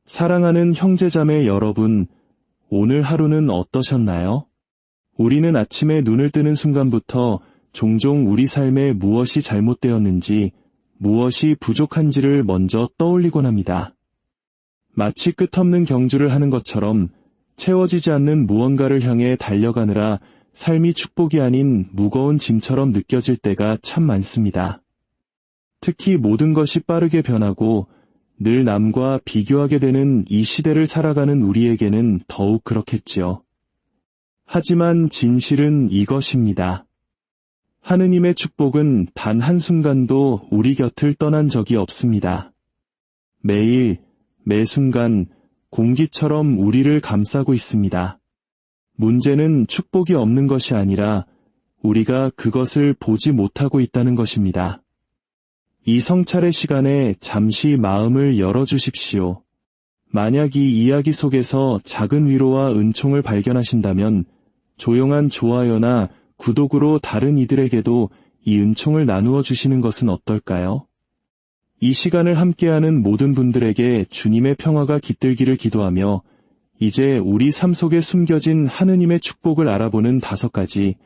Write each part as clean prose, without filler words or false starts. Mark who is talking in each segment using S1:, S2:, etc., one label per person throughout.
S1: 사랑하는 형제자매 여러분, 오늘 하루는 어떠셨나요? 우리는 아침에 눈을 뜨는 순간부터 종종 우리 삶에 무엇이 잘못되었는지, 무엇이 부족한지를 먼저 떠올리곤 합니다. 마치 끝없는 경주를 하는 것처럼 채워지지 않는 무언가를 향해 달려가느라 삶이 축복이 아닌 무거운 짐처럼 느껴질 때가 참 많습니다. 특히 모든 것이 빠르게 변하고 늘 남과 비교하게 되는 이 시대를 살아가는 우리에게는 더욱 그렇겠지요. 하지만 진실은 이것입니다. 하느님의 축복은 단 한순간도 우리 곁을 떠난 적이 없습니다. 매일, 매 순간 공기처럼 우리를 감싸고 있습니다. 문제는 축복이 없는 것이 아니라 우리가 그것을 보지 못하고 있다는 것입니다. 이 성찰의 시간에 잠시 마음을 열어주십시오. 만약 이 이야기 속에서 작은 위로와 은총을 발견하신다면 조용한 좋아요나 구독으로 다른 이들에게도 이 은총을 나누어 주시는 것은 어떨까요? 이 시간을 함께하는 모든 분들에게 주님의 평화가 깃들기를 기도하며 이제 우리 삶 속에 숨겨진 하느님의 축복을 알아보는 5가지,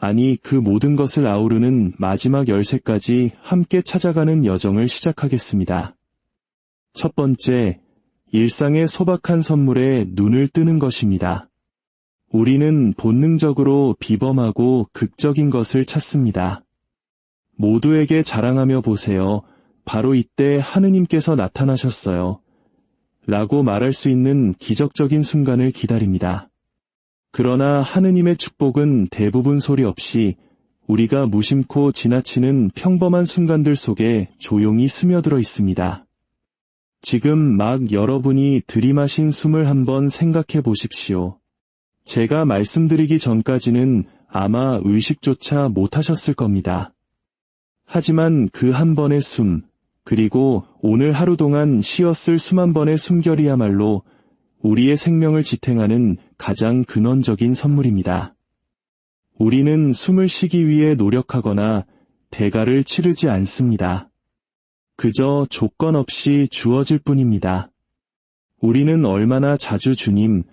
S1: 아니 그 모든 것을 아우르는 마지막 13가지 함께 찾아가는 여정을 시작하겠습니다. 첫 번째, 일상의 소박한 선물에 눈을 뜨는 것입니다. 우리는 본능적으로 비범하고 극적인 것을 찾습니다. 모두에게 자랑하며 보세요. 바로 이때 하느님께서 나타나셨어요. 라고 말할 수 있는 기적적인 순간을 기다립니다. 그러나 하느님의 축복은 대부분 소리 없이 우리가 무심코 지나치는 평범한 순간들 속에 조용히 스며들어 있습니다. 지금 막 여러분이 들이마신 숨을 한번 생각해 보십시오. 제가 말씀드리기 전까지는 아마 의식조차 못하셨을 겁니다. 하지만 그 한 번의 숨, 그리고 오늘 하루 동안 쉬었을 수만 번의 숨결이야말로 우리의 생명을 지탱하는 가장 근원적인 선물입니다. 우리는 숨을 쉬기 위해 노력하거나 대가를 치르지 않습니다. 그저 조건 없이 주어질 뿐입니다. 우리는 얼마나 자주 주님,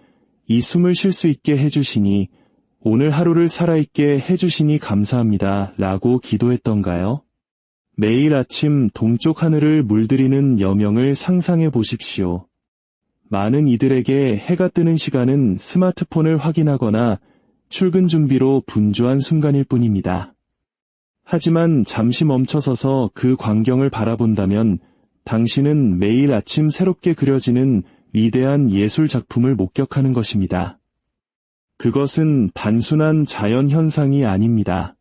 S1: 이 숨을 쉴 수 있게 해주시니, 오늘 하루를 살아있게 해주시니 감사합니다 라고 기도했던가요? 매일 아침 동쪽 하늘을 물들이는 여명을 상상해 보십시오. 많은 이들에게 해가 뜨는 시간은 스마트폰을 확인하거나 출근 준비로 분주한 순간일 뿐입니다. 하지만 잠시 멈춰서서 그 광경을 바라본다면 당신은 매일 아침 새롭게 그려지는 위대한 예술 작품을 목격하는 것입니다. 그것은 단순한 자연 현상이 아닙니다.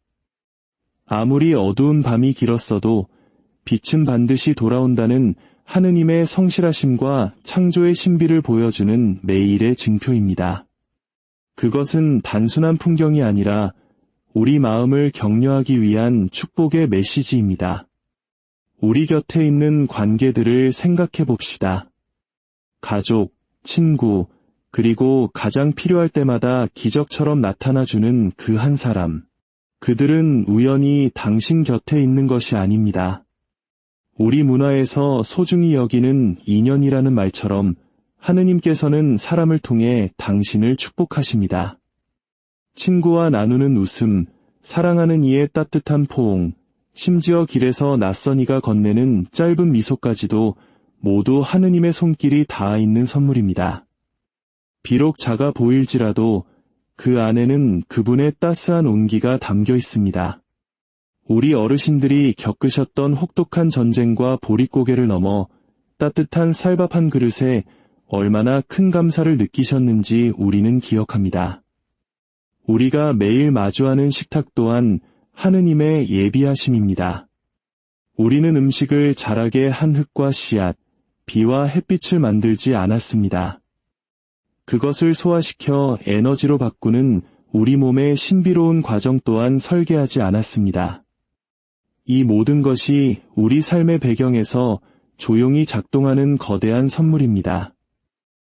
S1: 아무리 어두운 밤이 길었어도 빛은 반드시 돌아온다는 하느님의 성실하심과 창조의 신비를 보여주는 매일의 증표입니다. 그것은 단순한 풍경이 아니라 우리 마음을 격려하기 위한 축복의 메시지입니다. 우리 곁에 있는 관계들을 생각해 봅시다. 가족, 친구, 그리고 가장 필요할 때마다 기적처럼 나타나주는 그 한 사람. 그들은 우연히 당신 곁에 있는 것이 아닙니다. 우리 문화에서 소중히 여기는 인연이라는 말처럼 하느님께서는 사람을 통해 당신을 축복하십니다. 친구와 나누는 웃음, 사랑하는 이의 따뜻한 포옹, 심지어 길에서 낯선 이가 건네는 짧은 미소까지도 모두 하느님의 손길이 닿아 있는 선물입니다. 비록 작아 보일지라도 그 안에는 그분의 따스한 온기가 담겨 있습니다. 우리 어르신들이 겪으셨던 혹독한 전쟁과 보릿고개를 넘어 따뜻한 쌀밥 한 그릇에 얼마나 큰 감사를 느끼셨는지 우리는 기억합니다. 우리가 매일 마주하는 식탁 또한 하느님의 예비하심입니다. 우리는 음식을 자라게 한 흙과 씨앗, 비와 햇빛을 만들지 않았습니다. 그것을 소화시켜 에너지로 바꾸는 우리 몸의 신비로운 과정 또한 설계하지 않았습니다. 이 모든 것이 우리 삶의 배경에서 조용히 작동하는 거대한 선물입니다.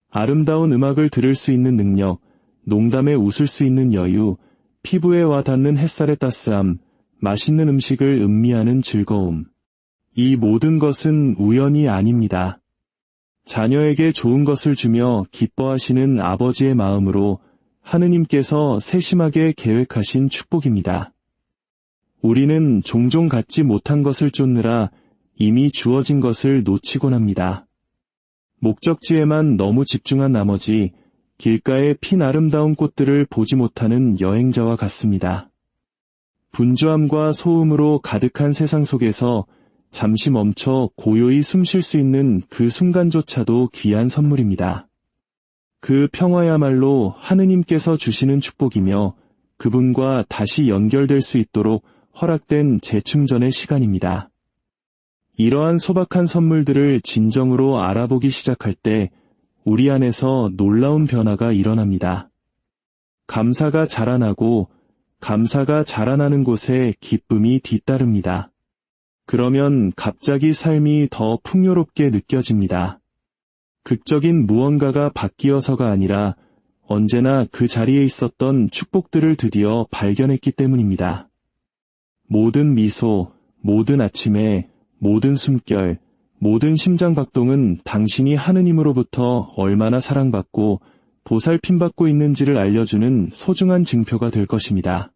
S1: 아름다운 음악을 들을 수 있는 능력, 농담에 웃을 수 있는 여유, 피부에 와 닿는 햇살의 따스함, 맛있는 음식을 음미하는 즐거움. 이 모든 것은 우연이 아닙니다. 자녀에게 좋은 것을 주며 기뻐하시는 아버지의 마음으로 하느님께서 세심하게 계획하신 축복입니다. 우리는 종종 갖지 못한 것을 쫓느라 이미 주어진 것을 놓치곤 합니다. 목적지에만 너무 집중한 나머지 길가의 핀 아름다운 꽃들을 보지 못하는 여행자와 같습니다. 분주함과 소음으로 가득한 세상 속에서 잠시 멈춰 고요히 숨 쉴 수 있는 그 순간조차도 귀한 선물입니다. 그 평화야말로 하느님께서 주시는 축복이며 그분과 다시 연결될 수 있도록 허락된 재충전의 시간입니다. 이러한 소박한 선물들을 진정으로 알아보기 시작할 때 우리 안에서 놀라운 변화가 일어납니다. 감사가 자라나고 감사가 자라나는 곳에 기쁨이 뒤따릅니다. 그러면 갑자기 삶이 더 풍요롭게 느껴집니다. 극적인 무언가가 바뀌어서가 아니라 언제나 그 자리에 있었던 축복들을 드디어 발견했기 때문입니다. 모든 미소, 모든 아침에, 모든 숨결, 모든 심장박동은 당신이 하느님으로부터 얼마나 사랑받고 보살핌받고 있는지를 알려주는 소중한 증표가 될 것입니다.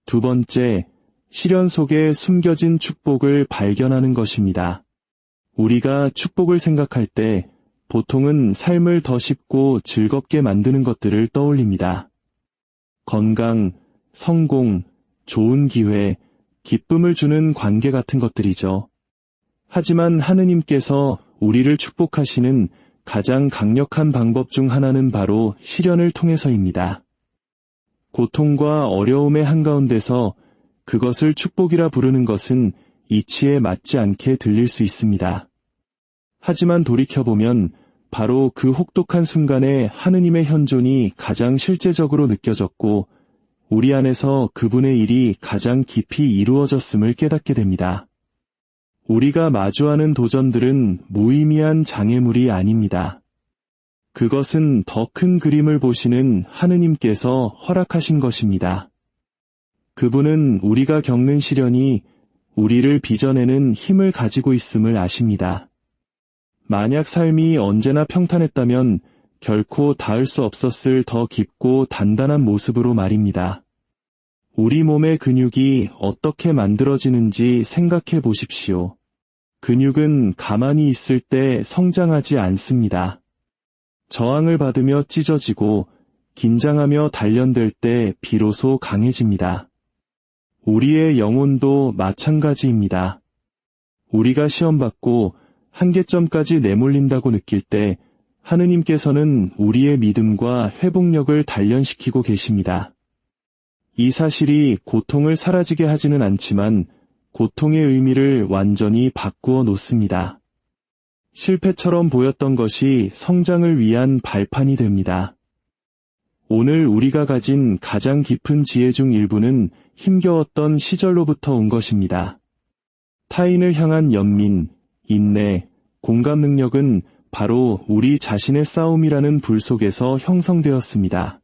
S1: 두 번째, 시련 속에 숨겨진 축복을 발견하는 것입니다. 우리가 축복을 생각할 때 보통은 삶을 더 쉽고 즐겁게 만드는 것들을 떠올립니다. 건강, 성공, 좋은 기회, 기쁨을 주는 관계 같은 것들이죠. 하지만 하느님께서 우리를 축복하시는 가장 강력한 방법 중 하나는 바로 시련을 통해서입니다. 고통과 어려움의 한가운데서 그것을 축복이라 부르는 것은 이치에 맞지 않게 들릴 수 있습니다. 하지만 돌이켜보면 바로 그 혹독한 순간에 하느님의 현존이 가장 실제적으로 느껴졌고 우리 안에서 그분의 일이 가장 깊이 이루어졌음을 깨닫게 됩니다. 우리가 마주하는 도전들은 무의미한 장애물이 아닙니다. 그것은 더 큰 그림을 보시는 하느님께서 허락하신 것입니다. 그분은 우리가 겪는 시련이 우리를 빚어내는 힘을 가지고 있음을 아십니다. 만약 삶이 언제나 평탄했다면 결코 닿을 수 없었을 더 깊고 단단한 모습으로 말입니다. 우리 몸의 근육이 어떻게 만들어지는지 생각해 보십시오. 근육은 가만히 있을 때 성장하지 않습니다. 저항을 받으며 찢어지고 긴장하며 단련될 때 비로소 강해집니다. 우리의 영혼도 마찬가지입니다. 우리가 시험받고 한계점까지 내몰린다고 느낄 때 하느님께서는 우리의 믿음과 회복력을 단련시키고 계십니다. 이 사실이 고통을 사라지게 하지는 않지만 고통의 의미를 완전히 바꾸어 놓습니다. 실패처럼 보였던 것이 성장을 위한 발판이 됩니다. 오늘 우리가 가진 가장 깊은 지혜 중 일부는 힘겨웠던 시절로부터 온 것입니다. 타인을 향한 연민, 인내, 공감 능력은 바로 우리 자신의 싸움이라는 불 속에서 형성되었습니다.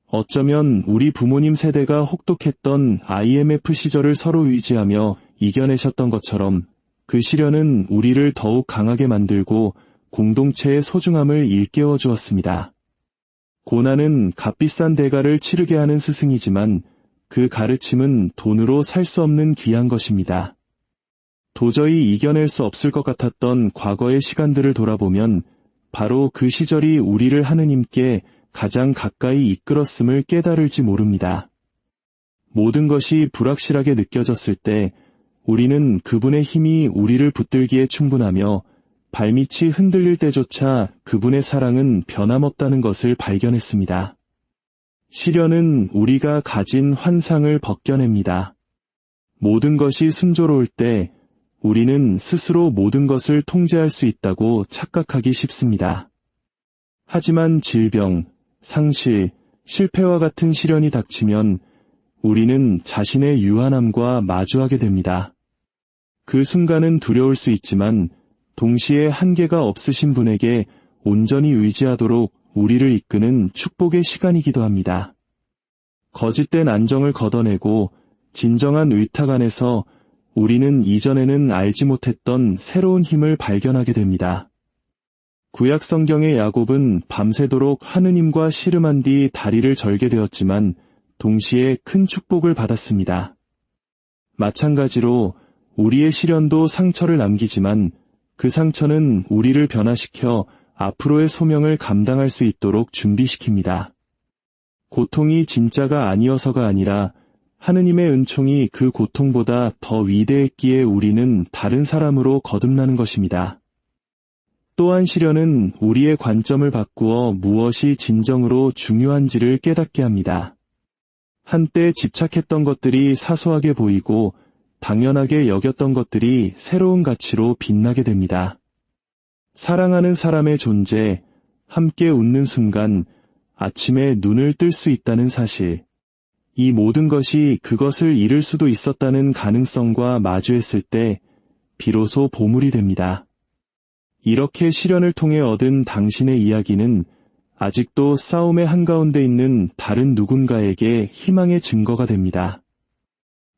S1: 어쩌면 우리 부모님 세대가 혹독했던 IMF 시절을 서로 의지하며 이겨내셨던 것처럼 그 시련은 우리를 더욱 강하게 만들고 공동체의 소중함을 일깨워 주었습니다. 고난은 값비싼 대가를 치르게 하는 스승이지만 그 가르침은 돈으로 살 수 없는 귀한 것입니다. 도저히 이겨낼 수 없을 것 같았던 과거의 시간들을 돌아보면 바로 그 시절이 우리를 하느님께 가장 가까이 이끌었음을 깨달을지 모릅니다. 모든 것이 불확실하게 느껴졌을 때 우리는 그분의 힘이 우리를 붙들기에 충분하며 발밑이 흔들릴 때조차 그분의 사랑은 변함없다는 것을 발견했습니다. 시련은 우리가 가진 환상을 벗겨냅니다. 모든 것이 순조로울 때 우리는 스스로 모든 것을 통제할 수 있다고 착각하기 쉽습니다. 하지만 질병, 상실, 실패와 같은 시련이 닥치면 우리는 자신의 유한함과 마주하게 됩니다. 그 순간은 두려울 수 있지만 동시에 한계가 없으신 분에게 온전히 의지하도록 우리를 이끄는 축복의 시간이기도 합니다. 거짓된 안정을 걷어내고 진정한 의탁 안에서 우리는 이전에는 알지 못했던 새로운 힘을 발견하게 됩니다. 구약 성경의 야곱은 밤새도록 하느님과 씨름한 뒤 다리를 절게 되었지만 동시에 큰 축복을 받았습니다. 마찬가지로 우리의 시련도 상처를 남기지만 그 상처는 우리를 변화시켜 앞으로의 소명을 감당할 수 있도록 준비시킵니다. 고통이 진짜가 아니어서가 아니라 하느님의 은총이 그 고통보다 더 위대했기에 우리는 다른 사람으로 거듭나는 것입니다. 또한 시련은 우리의 관점을 바꾸어 무엇이 진정으로 중요한지를 깨닫게 합니다. 한때 집착했던 것들이 사소하게 보이고 당연하게 여겼던 것들이 새로운 가치로 빛나게 됩니다. 사랑하는 사람의 존재, 함께 웃는 순간, 아침에 눈을 뜰 수 있다는 사실, 이 모든 것이 그것을 잃을 수도 있었다는 가능성과 마주했을 때 비로소 보물이 됩니다. 이렇게 시련을 통해 얻은 당신의 이야기는 아직도 싸움의 한가운데 있는 다른 누군가에게 희망의 증거가 됩니다.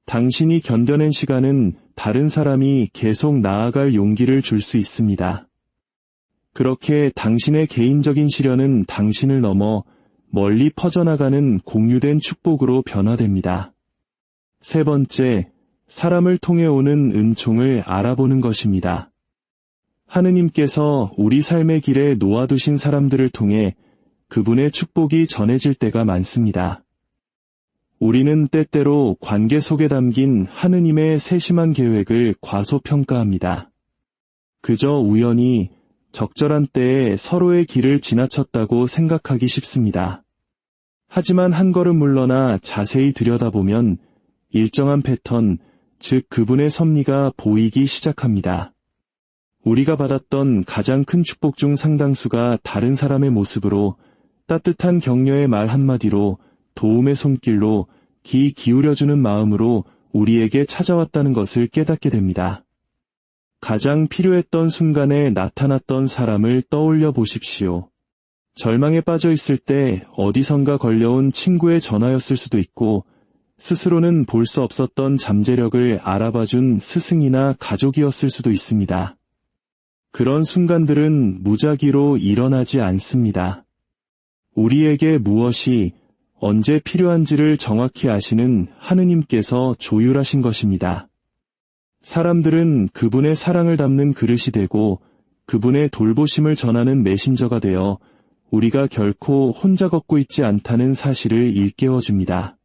S1: 당신이 견뎌낸 시간은 다른 사람이 계속 나아갈 용기를 줄 수 있습니다. 그렇게 당신의 개인적인 시련은 당신을 넘어 멀리 퍼져나가는 공유된 축복으로 변화됩니다. 세 번째, 사람을 통해 오는 은총을 알아보는 것입니다. 하느님께서 우리 삶의 길에 놓아두신 사람들을 통해 그분의 축복이 전해질 때가 많습니다. 우리는 때때로 관계 속에 담긴 하느님의 세심한 계획을 과소평가합니다. 그저 우연히 적절한 때에 서로의 길을 지나쳤다고 생각하기 쉽습니다. 하지만 한 걸음 물러나 자세히 들여다보면 일정한 패턴, 즉 그분의 섭리가 보이기 시작합니다. 우리가 받았던 가장 큰 축복 중 상당수가 다른 사람의 모습으로, 따뜻한 격려의 말 한마디로, 도움의 손길로, 귀 기울여주는 마음으로 우리에게 찾아왔다는 것을 깨닫게 됩니다. 가장 필요했던 순간에 나타났던 사람을 떠올려 보십시오. 절망에 빠져 있을 때 어디선가 걸려온 친구의 전화였을 수도 있고, 스스로는 볼 수 없었던 잠재력을 알아봐준 스승이나 가족이었을 수도 있습니다. 그런 순간들은 무작위로 일어나지 않습니다. 우리에게 무엇이 언제 필요한지를 정확히 아시는 하느님께서 조율하신 것입니다. 사람들은 그분의 사랑을 담는 그릇이 되고 그분의 돌보심을 전하는 메신저가 되어 우리가 결코 혼자 걷고 있지 않다는 사실을 일깨워줍니다.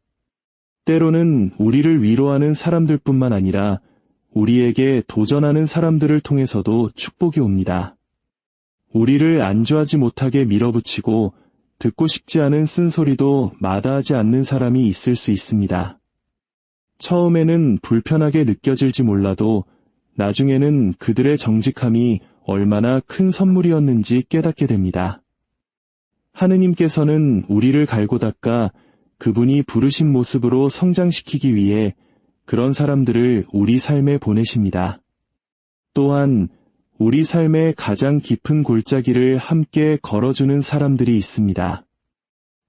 S1: 때로는 우리를 위로하는 사람들뿐만 아니라 우리에게 도전하는 사람들을 통해서도 축복이 옵니다. 우리를 안주하지 못하게 밀어붙이고 듣고 싶지 않은 쓴소리도 마다하지 않는 사람이 있을 수 있습니다. 처음에는 불편하게 느껴질지 몰라도 나중에는 그들의 정직함이 얼마나 큰 선물이었는지 깨닫게 됩니다. 하느님께서는 우리를 갈고 닦아 그분이 부르신 모습으로 성장시키기 위해 그런 사람들을 우리 삶에 보내십니다. 또한 우리 삶의 가장 깊은 골짜기를 함께 걸어주는 사람들이 있습니다.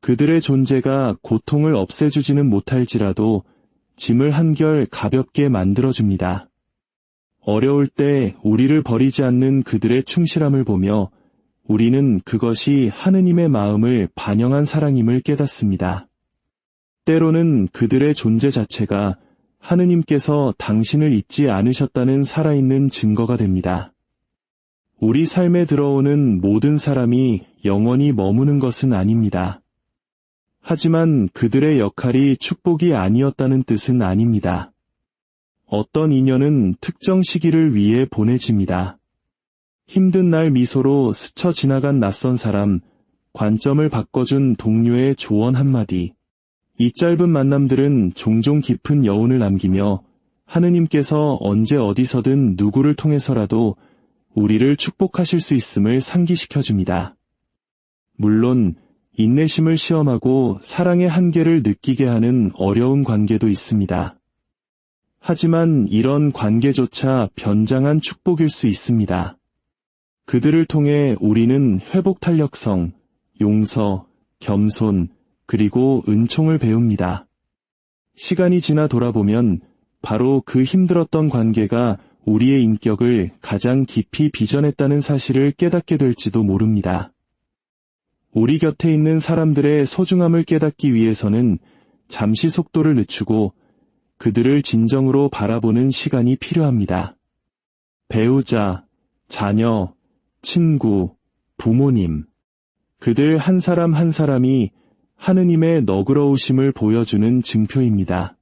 S1: 그들의 존재가 고통을 없애주지는 못할지라도 짐을 한결 가볍게 만들어줍니다. 어려울 때 우리를 버리지 않는 그들의 충실함을 보며 우리는 그것이 하느님의 마음을 반영한 사랑임을 깨닫습니다. 때로는 그들의 존재 자체가 하느님께서 당신을 잊지 않으셨다는 살아있는 증거가 됩니다. 우리 삶에 들어오는 모든 사람이 영원히 머무는 것은 아닙니다. 하지만 그들의 역할이 축복이 아니었다는 뜻은 아닙니다. 어떤 인연은 특정 시기를 위해 보내집니다. 힘든 날 미소로 스쳐 지나간 낯선 사람, 관점을 바꿔준 동료의 조언 한마디. 이 짧은 만남들은 종종 깊은 여운을 남기며 하느님께서 언제 어디서든 누구를 통해서라도 우리를 축복하실 수 있음을 상기시켜줍니다. 물론 인내심을 시험하고 사랑의 한계를 느끼게 하는 어려운 관계도 있습니다. 하지만 이런 관계조차 변장한 축복일 수 있습니다. 그들을 통해 우리는 회복 탄력성, 용서, 겸손, 그리고 은총을 배웁니다. 시간이 지나 돌아보면 바로 그 힘들었던 관계가 우리의 인격을 가장 깊이 빚어냈다는 사실을 깨닫게 될지도 모릅니다. 우리 곁에 있는 사람들의 소중함을 깨닫기 위해서는 잠시 속도를 늦추고 그들을 진정으로 바라보는 시간이 필요합니다. 배우자, 자녀, 친구, 부모님, 그들 한 사람 한 사람이 하느님의 너그러우심을 보여주는 증표입니다.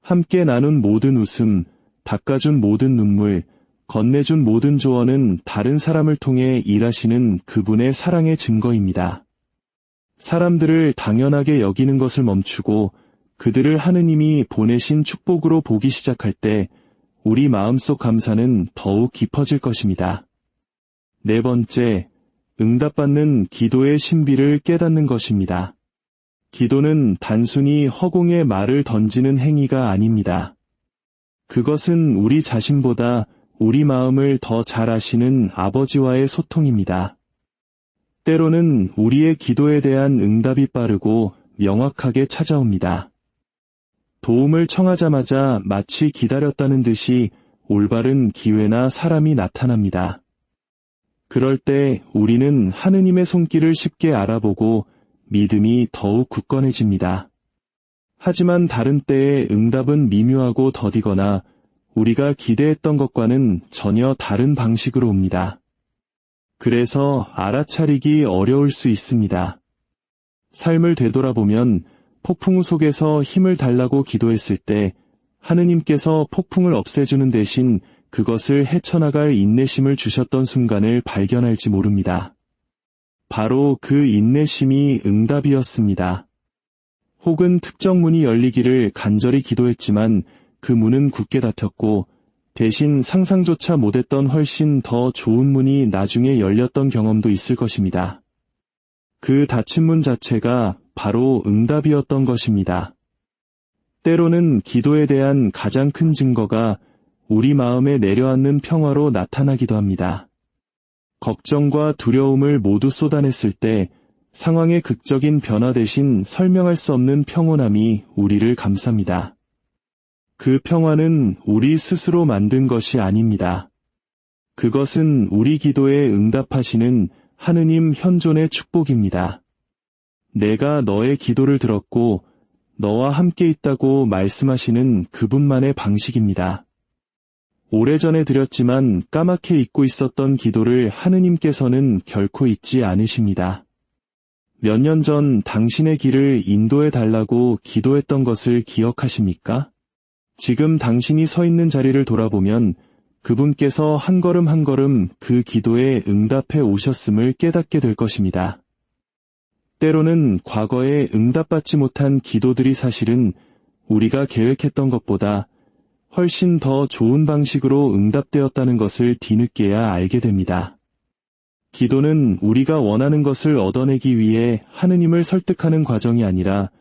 S1: 함께 나눈 모든 웃음, 닦아준 모든 눈물, 건네준 모든 조언은 다른 사람을 통해 일하시는 그분의 사랑의 증거입니다. 사람들을 당연하게 여기는 것을 멈추고 그들을 하느님이 보내신 축복으로 보기 시작할 때 우리 마음속 감사는 더욱 깊어질 것입니다. 네 번째, 응답받는 기도의 신비를 깨닫는 것입니다. 기도는 단순히 허공에 말을 던지는 행위가 아닙니다. 그것은 우리 자신보다 우리 마음을 더 잘 아시는 아버지와의 소통입니다. 때로는 우리의 기도에 대한 응답이 빠르고 명확하게 찾아옵니다. 도움을 청하자마자 마치 기다렸다는 듯이 올바른 기회나 사람이 나타납니다. 그럴 때 우리는 하느님의 손길을 쉽게 알아보고 믿음이 더욱 굳건해집니다. 하지만 다른 때의 응답은 미묘하고 더디거나 우리가 기대했던 것과는 전혀 다른 방식으로 옵니다. 그래서 알아차리기 어려울 수 있습니다. 삶을 되돌아보면 폭풍 속에서 힘을 달라고 기도했을 때 하느님께서 폭풍을 없애주는 대신 그것을 헤쳐나갈 인내심을 주셨던 순간을 발견할지 모릅니다. 바로 그 인내심이 응답이었습니다. 혹은 특정 문이 열리기를 간절히 기도했지만 그 문은 굳게 닫혔고 대신 상상조차 못했던 훨씬 더 좋은 문이 나중에 열렸던 경험도 있을 것입니다. 그 닫힌 문 자체가 바로 응답이었던 것입니다. 때로는 기도에 대한 가장 큰 증거가 우리 마음에 내려앉는 평화로 나타나기도 합니다. 걱정과 두려움을 모두 쏟아냈을 때 상황의 극적인 변화 대신 설명할 수 없는 평온함이 우리를 감쌉니다. 그 평화는 우리 스스로 만든 것이 아닙니다. 그것은 우리 기도에 응답하시는 하느님 현존의 축복입니다. 내가 너의 기도를 들었고 너와 함께 있다고 말씀하시는 그분만의 방식입니다. 오래전에 드렸지만 까맣게 잊고 있었던 기도를 하느님께서는 결코 잊지 않으십니다. 몇 년 전 당신의 길을 인도해 달라고 기도했던 것을 기억하십니까? 지금 당신이 서 있는 자리를 돌아보면 그분께서 한 걸음 한 걸음 그 기도에 응답해 오셨음을 깨닫게 될 것입니다. 때로는 과거에 응답받지 못한 기도들이 사실은 우리가 계획했던 것보다 훨씬 더 좋은 방식으로 응답되었다는 것을 뒤늦게야 알게 됩니다. 기도는 우리가 원하는 것을 얻어내기 위해 하느님을 설득하는 과정이 아니라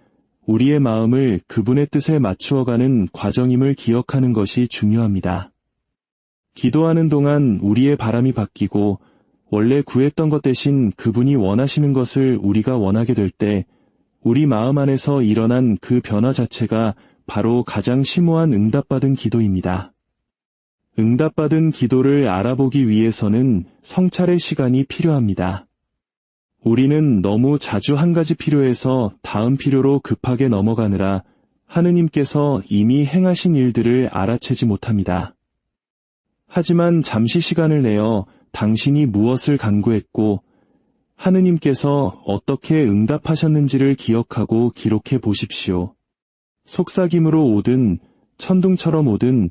S1: 우리의 마음을 그분의 뜻에 맞추어가는 과정임을 기억하는 것이 중요합니다. 기도하는 동안 우리의 바람이 바뀌고 원래 구했던 것 대신 그분이 원하시는 것을 우리가 원하게 될 때 우리 마음 안에서 일어난 그 변화 자체가 바로 가장 심오한 응답받은 기도입니다. 응답받은 기도를 알아보기 위해서는 성찰의 시간이 필요합니다. 우리는 너무 자주 한 가지 필요에서 다음 필요로 급하게 넘어가느라 하느님께서 이미 행하신 일들을 알아채지 못합니다. 하지만 잠시 시간을 내어 당신이 무엇을 간구했고 하느님께서 어떻게 응답하셨는지를 기억하고 기록해 보십시오. 속삭임으로 오든 천둥처럼 오든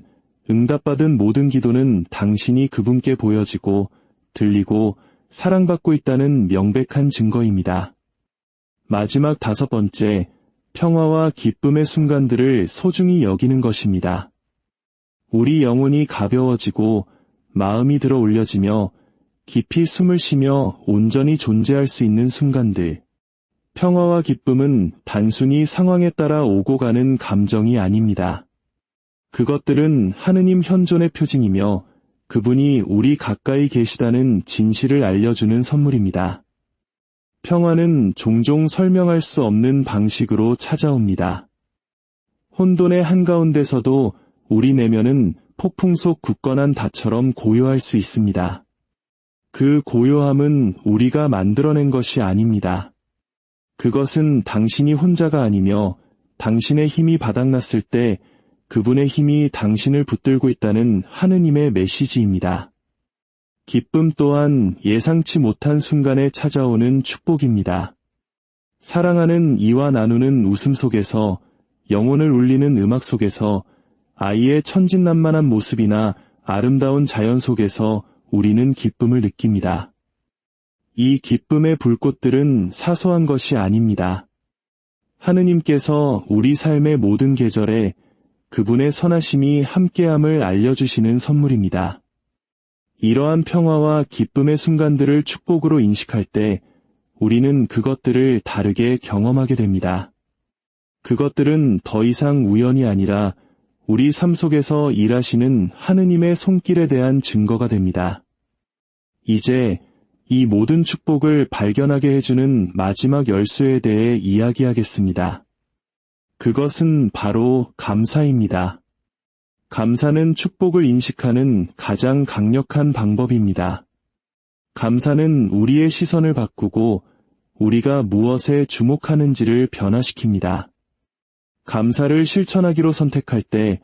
S1: 응답받은 모든 기도는 당신이 그분께 보여지고 들리고 사랑받고 있다는 명백한 증거입니다. 마지막 5번째, 평화와 기쁨의 순간들을 소중히 여기는 것입니다. 우리 영혼이 가벼워지고 마음이 들어 올려지며 깊이 숨을 쉬며 온전히 존재할 수 있는 순간들. 평화와 기쁨은 단순히 상황에 따라 오고 가는 감정이 아닙니다. 그것들은 하느님 현존의 표징이며 그분이 우리 가까이 계시다는 진실을 알려주는 선물입니다. 평화는 종종 설명할 수 없는 방식으로 찾아옵니다. 혼돈의 한가운데서도 우리 내면은 폭풍 속 굳건한 닷처럼 고요할 수 있습니다. 그 고요함은 우리가 만들어낸 것이 아닙니다. 그것은 당신이 혼자가 아니며 당신의 힘이 바닥났을 때 그분의 힘이 당신을 붙들고 있다는 하느님의 메시지입니다. 기쁨 또한 예상치 못한 순간에 찾아오는 축복입니다. 사랑하는 이와 나누는 웃음 속에서, 영혼을 울리는 음악 속에서, 아이의 천진난만한 모습이나 아름다운 자연 속에서 우리는 기쁨을 느낍니다. 이 기쁨의 불꽃들은 사소한 것이 아닙니다. 하느님께서 우리 삶의 모든 계절에 그분의 선하심이 함께함을 알려주시는 선물입니다. 이러한 평화와 기쁨의 순간들을 축복으로 인식할 때 우리는 그것들을 다르게 경험하게 됩니다. 그것들은 더 이상 우연이 아니라 우리 삶 속에서 일하시는 하느님의 손길에 대한 증거가 됩니다. 이제 이 모든 축복을 발견하게 해주는 마지막 열쇠에 대해 이야기하겠습니다. 그것은 바로 감사입니다. 감사는 축복을 인식하는 가장 강력한 방법입니다. 감사는 우리의 시선을 바꾸고 우리가 무엇에 주목하는지를 변화시킵니다. 감사를 실천하기로 선택할 때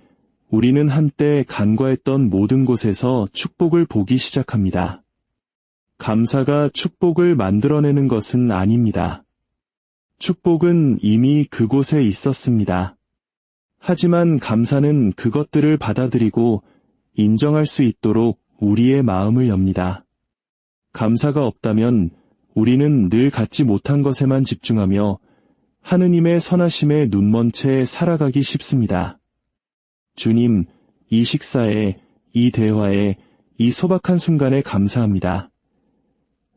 S1: 우리는 한때 간과했던 모든 곳에서 축복을 보기 시작합니다. 감사가 축복을 만들어내는 것은 아닙니다. 축복은 이미 그곳에 있었습니다. 하지만 감사는 그것들을 받아들이고 인정할 수 있도록 우리의 마음을 엽니다. 감사가 없다면 우리는 늘 갖지 못한 것에만 집중하며 하느님의 선하심에 눈먼 채 살아가기 쉽습니다. 주님, 이 식사에, 이 대화에, 이 소박한 순간에 감사합니다.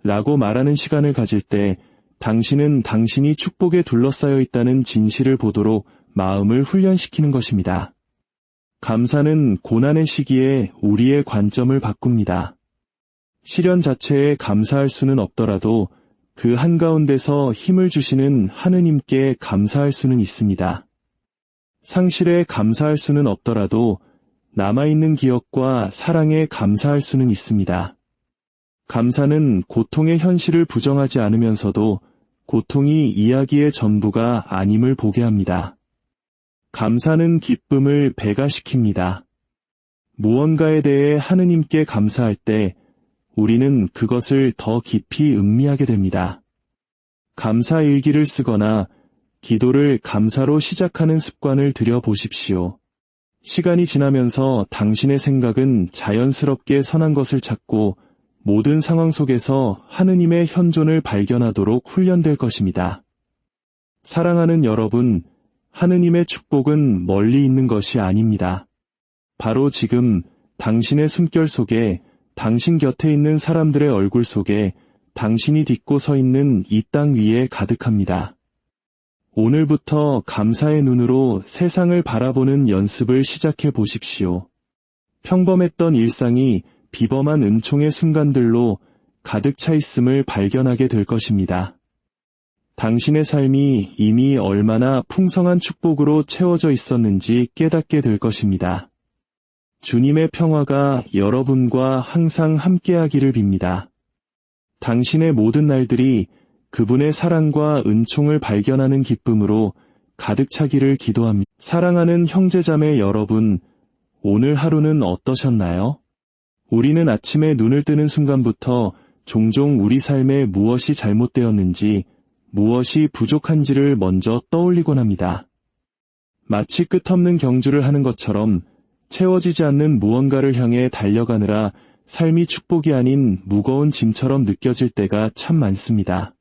S1: 라고 말하는 시간을 가질 때 당신은 당신이 축복에 둘러싸여 있다는 진실을 보도록 마음을 훈련시키는 것입니다. 감사는 고난의 시기에 우리의 관점을 바꿉니다. 시련 자체에 감사할 수는 없더라도 그 한가운데서 힘을 주시는 하느님께 감사할 수는 있습니다. 상실에 감사할 수는 없더라도 남아있는 기억과 사랑에 감사할 수는 있습니다. 감사는 고통의 현실을 부정하지 않으면서도 고통이 이야기의 전부가 아님을 보게 합니다. 감사는 기쁨을 배가시킵니다. 무언가에 대해 하느님께 감사할 때 우리는 그것을 더 깊이 음미하게 됩니다. 감사 일기를 쓰거나 기도를 감사로 시작하는 습관을 들여보십시오. 시간이 지나면서 당신의 생각은 자연스럽게 선한 것을 찾고 모든 상황 속에서 하느님의 현존을 발견하도록 훈련될 것입니다. 사랑하는 여러분, 하느님의 축복은 멀리 있는 것이 아닙니다. 바로 지금 당신의 숨결 속에, 당신 곁에 있는 사람들의 얼굴 속에 당신이 딛고 서 있는 이 땅 위에 가득합니다. 오늘부터 감사의 눈으로 세상을 바라보는 연습을 시작해 보십시오. 평범했던 일상이 비범한 은총의 순간들로 가득 차 있음을 발견하게 될 것입니다. 당신의 삶이 이미 얼마나 풍성한 축복으로 채워져 있었는지 깨닫게 될 것입니다. 주님의 평화가 여러분과 항상 함께하기를 빕니다. 당신의 모든 날들이 그분의 사랑과 은총을 발견하는 기쁨으로 가득 차기를 기도합니다. 사랑하는 형제자매 여러분, 오늘 하루는 어떠셨나요? 우리는 아침에 눈을 뜨는 순간부터 종종 우리 삶에 무엇이 잘못되었는지, 무엇이 부족한지를 먼저 떠올리곤 합니다. 마치 끝없는 경주를 하는 것처럼 채워지지 않는 무언가를 향해 달려가느라 삶이 축복이 아닌 무거운 짐처럼 느껴질 때가 참 많습니다.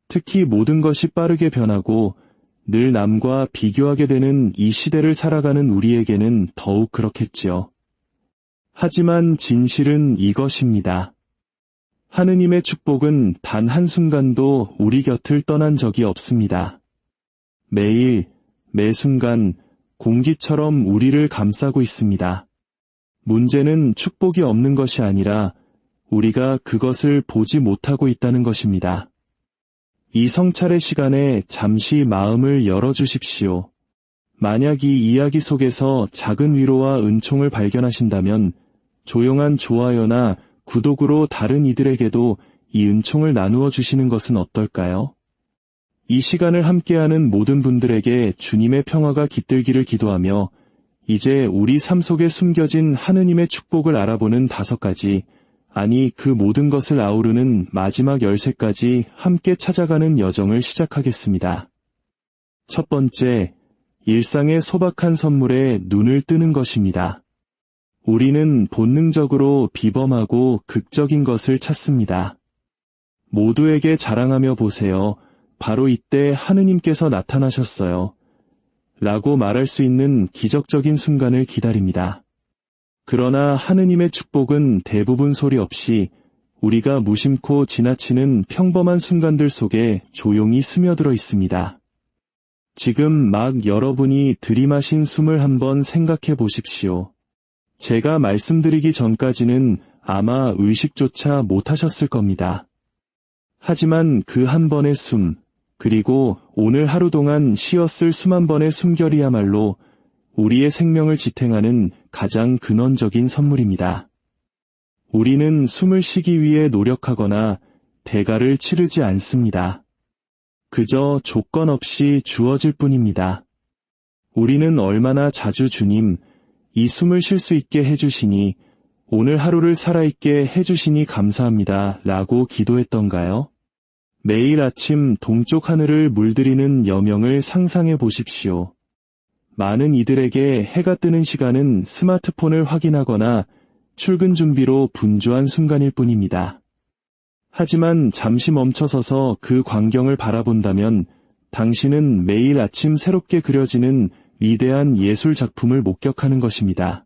S1: 특히 모든 것이 빠르게 변하고 늘 남과 비교하게 되는 이 시대를 살아가는 우리에게는 더욱 그렇겠지요. 하지만 진실은 이것입니다. 하느님의 축복은 단 한순간도 우리 곁을 떠난 적이 없습니다. 매일, 매 순간, 공기처럼 우리를 감싸고 있습니다. 문제는 축복이 없는 것이 아니라 우리가 그것을 보지 못하고 있다는 것입니다. 이 성찰의 시간에 잠시 마음을 열어주십시오. 만약 이 이야기 속에서 작은 위로와 은총을 발견하신다면 조용한 좋아요나 구독으로 다른 이들에게도 이 은총을 나누어 주시는 것은 어떨까요? 이 시간을 함께하는 모든 분들에게 주님의 평화가 깃들기를 기도하며 이제 우리 삶 속에 숨겨진 하느님의 축복을 알아보는 5가지, 아니 그 모든 것을 아우르는 마지막 13까지 함께 찾아가는 여정을 시작하겠습니다. 첫 번째, 일상의 소박한 선물에 눈을 뜨는 것입니다. 우리는 본능적으로 비범하고 극적인 것을 찾습니다. 모두에게 자랑하며 보세요. 바로 이때 하느님께서 나타나셨어요. 라고 말할 수 있는 기적적인 순간을 기다립니다. 그러나 하느님의 축복은 대부분 소리 없이 우리가 무심코 지나치는 평범한 순간들 속에 조용히 스며들어 있습니다. 지금 막 여러분이 들이마신 숨을 한번 생각해 보십시오. 제가 말씀드리기 전까지는 아마 의식조차 못하셨을 겁니다. 하지만 그 한 번의 숨, 그리고 오늘 하루 동안 쉬었을 숨 한 번의 숨결이야말로 우리의 생명을 지탱하는 가장 근원적인 선물입니다. 우리는 숨을 쉬기 위해 노력하거나 대가를 치르지 않습니다. 그저 조건 없이 주어질 뿐입니다. 우리는 얼마나 자주 주님, 이 숨을 쉴 수 있게 해주시니, 오늘 하루를 살아있게 해주시니 감사합니다 라고 기도했던가요? 매일 아침 동쪽 하늘을 물들이는 여명을 상상해 보십시오. 많은 이들에게 해가 뜨는 시간은 스마트폰을 확인하거나 출근 준비로 분주한 순간일 뿐입니다. 하지만 잠시 멈춰서서 그 광경을 바라본다면 당신은 매일 아침 새롭게 그려지는 위대한 예술 작품을 목격하는 것입니다.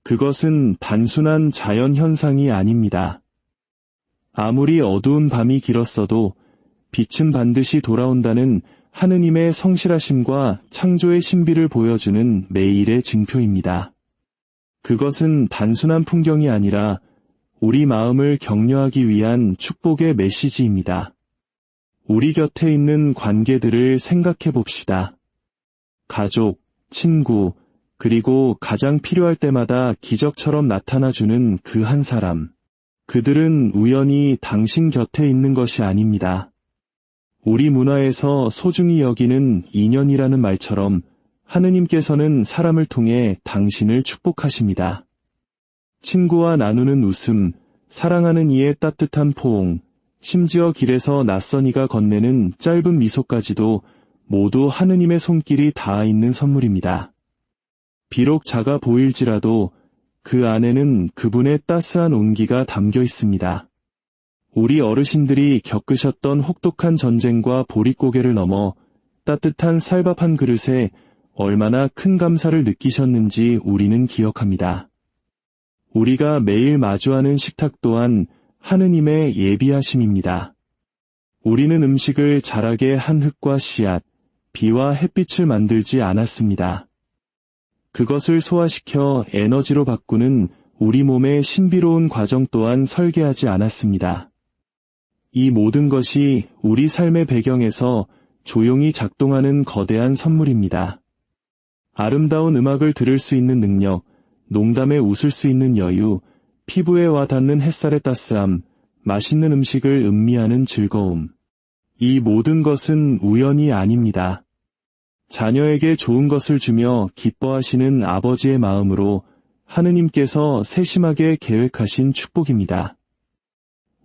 S1: 그것은 단순한 자연 현상이 아닙니다. 아무리 어두운 밤이 길었어도 빛은 반드시 돌아온다는 하느님의 성실하심과 창조의 신비를 보여주는 매일의 증표입니다. 그것은 단순한 풍경이 아니라 우리 마음을 격려하기 위한 축복의 메시지입니다. 우리 곁에 있는 관계들을 생각해 봅시다. 가족, 친구, 그리고 가장 필요할 때마다 기적처럼 나타나주는 그 한 사람. 그들은 우연히 당신 곁에 있는 것이 아닙니다. 우리 문화에서 소중히 여기는 인연이라는 말처럼 하느님께서는 사람을 통해 당신을 축복하십니다. 친구와 나누는 웃음, 사랑하는 이의 따뜻한 포옹, 심지어 길에서 낯선 이가 건네는 짧은 미소까지도 모두 하느님의 손길이 닿아 있는 선물입니다. 비록 작아 보일지라도 그 안에는 그분의 따스한 온기가 담겨 있습니다. 우리 어르신들이 겪으셨던 혹독한 전쟁과 보릿고개를 넘어 따뜻한 쌀밥 한 그릇에 얼마나 큰 감사를 느끼셨는지 우리는 기억합니다. 우리가 매일 마주하는 식탁 또한 하느님의 예비하심입니다. 우리는 음식을 자라게 한 흙과 씨앗, 비와 햇빛을 만들지 않았습니다. 그것을 소화시켜 에너지로 바꾸는 우리 몸의 신비로운 과정 또한 설계하지 않았습니다. 이 모든 것이 우리 삶의 배경에서 조용히 작동하는 거대한 선물입니다. 아름다운 음악을 들을 수 있는 능력, 농담에 웃을 수 있는 여유, 피부에 와닿는 햇살의 따스함, 맛있는 음식을 음미하는 즐거움. 이 모든 것은 우연이 아닙니다. 자녀에게 좋은 것을 주며 기뻐하시는 아버지의 마음으로 하느님께서 세심하게 계획하신 축복입니다.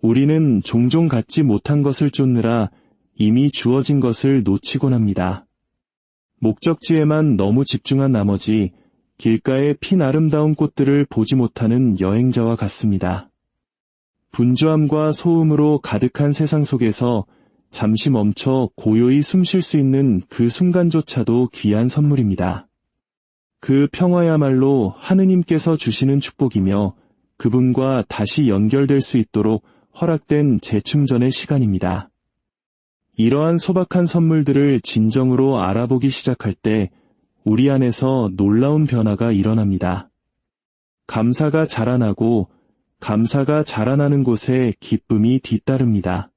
S1: 우리는 종종 갖지 못한 것을 쫓느라 이미 주어진 것을 놓치곤 합니다. 목적지에만 너무 집중한 나머지 길가에 핀 아름다운 꽃들을 보지 못하는 여행자와 같습니다. 분주함과 소음으로 가득한 세상 속에서 잠시 멈춰 고요히 숨 쉴 수 있는 그 순간조차도 귀한 선물입니다. 그 평화야말로 하느님께서 주시는 축복이며 그분과 다시 연결될 수 있도록 허락된 재충전의 시간입니다. 이러한 소박한 선물들을 진정으로 알아보기 시작할 때 우리 안에서 놀라운 변화가 일어납니다. 감사가 자라나고 감사가 자라나는 곳에 기쁨이 뒤따릅니다.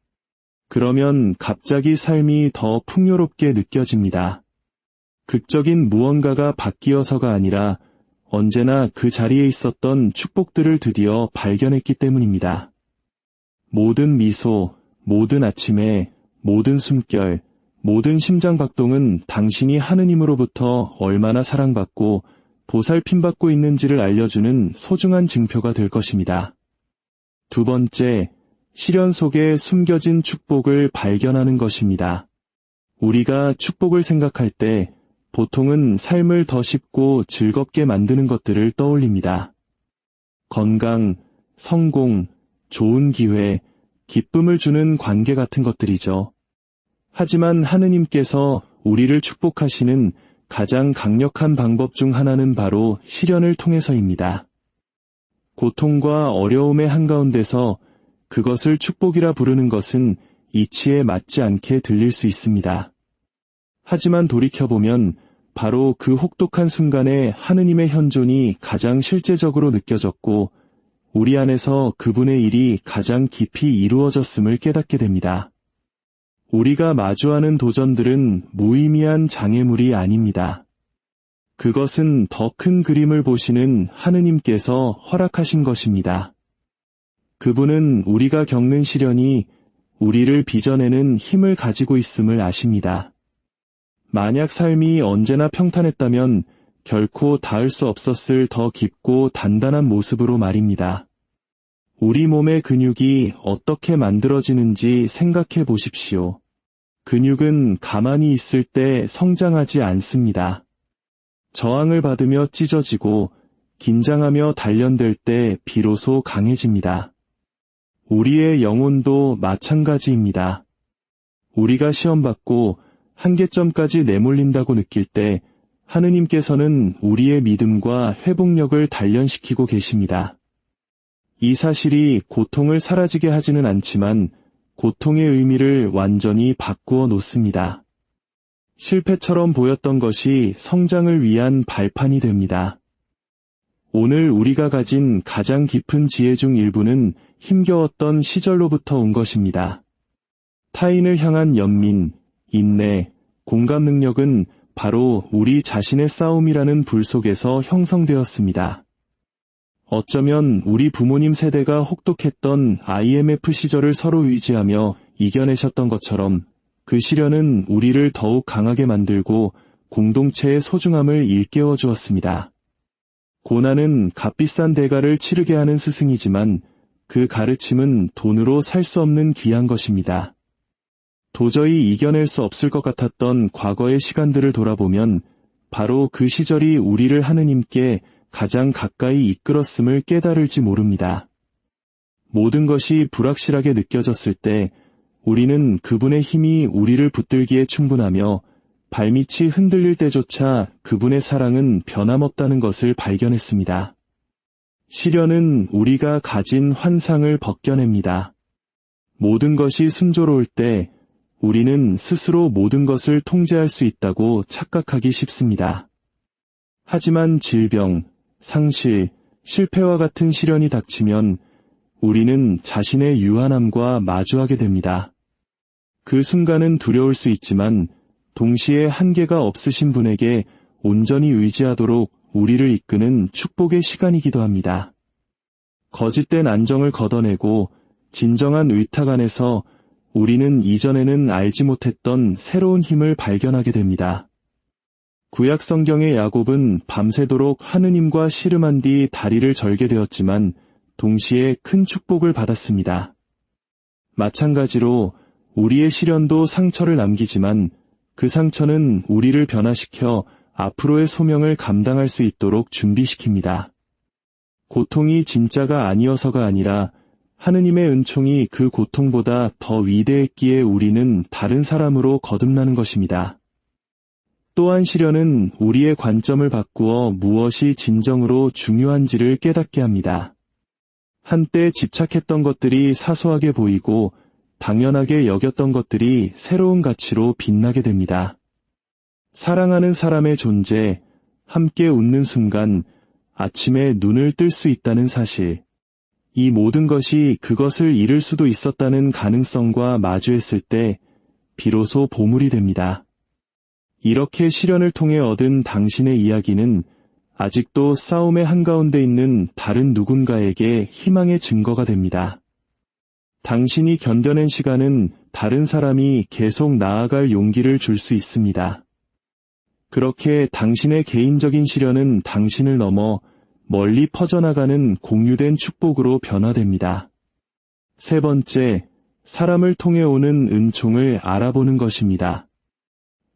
S1: 그러면 갑자기 삶이 더 풍요롭게 느껴집니다. 극적인 무언가가 바뀌어서가 아니라 언제나 그 자리에 있었던 축복들을 드디어 발견했기 때문입니다. 모든 미소, 모든 아침에, 모든 숨결, 모든 심장박동은 당신이 하느님으로부터 얼마나 사랑받고 보살핌받고 있는지를 알려주는 소중한 증표가 될 것입니다. 두 번째, 시련 속에 숨겨진 축복을 발견하는 것입니다. 우리가 축복을 생각할 때 보통은 삶을 더 쉽고 즐겁게 만드는 것들을 떠올립니다. 건강, 성공, 좋은 기회, 기쁨을 주는 관계 같은 것들이죠. 하지만 하느님께서 우리를 축복하시는 가장 강력한 방법 중 하나는 바로 시련을 통해서입니다. 고통과 어려움의 한가운데서 그것을 축복이라 부르는 것은 이치에 맞지 않게 들릴 수 있습니다. 하지만 돌이켜보면 바로 그 혹독한 순간에 하느님의 현존이 가장 실제적으로 느껴졌고 우리 안에서 그분의 일이 가장 깊이 이루어졌음을 깨닫게 됩니다. 우리가 마주하는 도전들은 무의미한 장애물이 아닙니다. 그것은 더 큰 그림을 보시는 하느님께서 허락하신 것입니다. 그분은 우리가 겪는 시련이 우리를 빚어내는 힘을 가지고 있음을 아십니다. 만약 삶이 언제나 평탄했다면 결코 닿을 수 없었을 더 깊고 단단한 모습으로 말입니다. 우리 몸의 근육이 어떻게 만들어지는지 생각해 보십시오. 근육은 가만히 있을 때 성장하지 않습니다. 저항을 받으며 찢어지고 긴장하며 단련될 때 비로소 강해집니다. 우리의 영혼도 마찬가지입니다. 우리가 시험받고 한계점까지 내몰린다고 느낄 때 하느님께서는 우리의 믿음과 회복력을 단련시키고 계십니다. 이 사실이 고통을 사라지게 하지는 않지만 고통의 의미를 완전히 바꾸어 놓습니다. 실패처럼 보였던 것이 성장을 위한 발판이 됩니다. 오늘 우리가 가진 가장 깊은 지혜 중 일부는 힘겨웠던 시절로부터 온 것입니다. 타인을 향한 연민, 인내, 공감 능력은 바로 우리 자신의 싸움이라는 불 속에서 형성되었습니다. 어쩌면 우리 부모님 세대가 혹독했던 IMF 시절을 서로 의지하며 이겨내셨던 것처럼 그 시련은 우리를 더욱 강하게 만들고 공동체의 소중함을 일깨워 주었습니다. 고난은 값비싼 대가를 치르게 하는 스승이지만 그 가르침은 돈으로 살 수 없는 귀한 것입니다. 도저히 이겨낼 수 없을 것 같았던 과거의 시간들을 돌아보면 바로 그 시절이 우리를 하느님께 가장 가까이 이끌었음을 깨달을지 모릅니다. 모든 것이 불확실하게 느껴졌을 때 우리는 그분의 힘이 우리를 붙들기에 충분하며 발밑이 흔들릴 때조차 그분의 사랑은 변함없다는 것을 발견했습니다. 시련은 우리가 가진 환상을 벗겨냅니다. 모든 것이 순조로울 때 우리는 스스로 모든 것을 통제할 수 있다고 착각하기 쉽습니다. 하지만 질병, 상실, 실패와 같은 시련이 닥치면 우리는 자신의 유한함과 마주하게 됩니다. 그 순간은 두려울 수 있지만 동시에 한계가 없으신 분에게 온전히 의지하도록 우리를 이끄는 축복의 시간이기도 합니다. 거짓된 안정을 걷어내고 진정한 의탁 안에서 우리는 이전에는 알지 못했던 새로운 힘을 발견하게 됩니다. 구약 성경의 야곱은 밤새도록 하느님과 씨름한 뒤 다리를 절게 되었지만 동시에 큰 축복을 받았습니다. 마찬가지로 우리의 시련도 상처를 남기지만 그 상처는 우리를 변화시켜 앞으로의 소명을 감당할 수 있도록 준비시킵니다. 고통이 진짜가 아니어서가 아니라 하느님의 은총이 그 고통보다 더 위대했기에 우리는 다른 사람으로 거듭나는 것입니다. 또한 시련은 우리의 관점을 바꾸어 무엇이 진정으로 중요한지를 깨닫게 합니다. 한때 집착했던 것들이 사소하게 보이고 당연하게 여겼던 것들이 새로운 가치로 빛나게 됩니다. 사랑하는 사람의 존재, 함께 웃는 순간, 아침에 눈을 뜰 수 있다는 사실, 이 모든 것이 그것을 잃을 수도 있었다는 가능성과 마주했을 때 비로소 보물이 됩니다. 이렇게 시련을 통해 얻은 당신의 이야기는 아직도 싸움의 한가운데 있는 다른 누군가에게 희망의 증거가 됩니다. 당신이 견뎌낸 시간은 다른 사람이 계속 나아갈 용기를 줄 수 있습니다. 그렇게 당신의 개인적인 시련은 당신을 넘어 멀리 퍼져나가는 공유된 축복으로 변화됩니다. 세 번째, 사람을 통해 오는 은총을 알아보는 것입니다.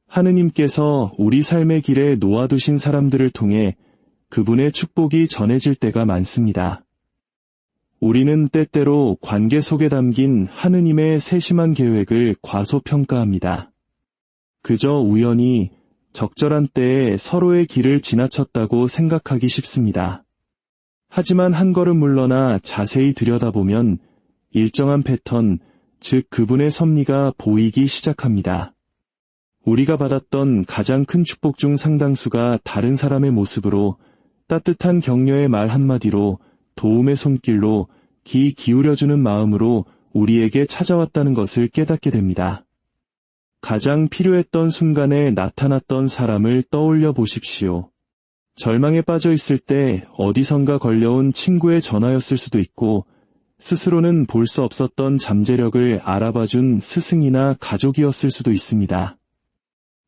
S1: 하느님께서 우리 삶의 길에 놓아두신 사람들을 통해 그분의 축복이 전해질 때가 많습니다. 우리는 때때로 관계 속에 담긴 하느님의 세심한 계획을 과소평가합니다. 그저 우연히 적절한 때에 서로의 길을 지나쳤다고 생각하기 쉽습니다. 하지만 한 걸음 물러나 자세히 들여다보면 일정한 패턴, 즉 그분의 섭리가 보이기 시작합니다. 우리가 받았던 가장 큰 축복 중 상당수가 다른 사람의 모습으로, 따뜻한 격려의 말 한마디로, 도움의 손길로, 귀 기울여주는 마음으로 우리에게 찾아왔다는 것을 깨닫게 됩니다. 가장 필요했던 순간에 나타났던 사람을 떠올려 보십시오. 절망에 빠져 있을 때 어디선가 걸려온 친구의 전화였을 수도 있고, 스스로는 볼 수 없었던 잠재력을 알아봐준 스승이나 가족이었을 수도 있습니다.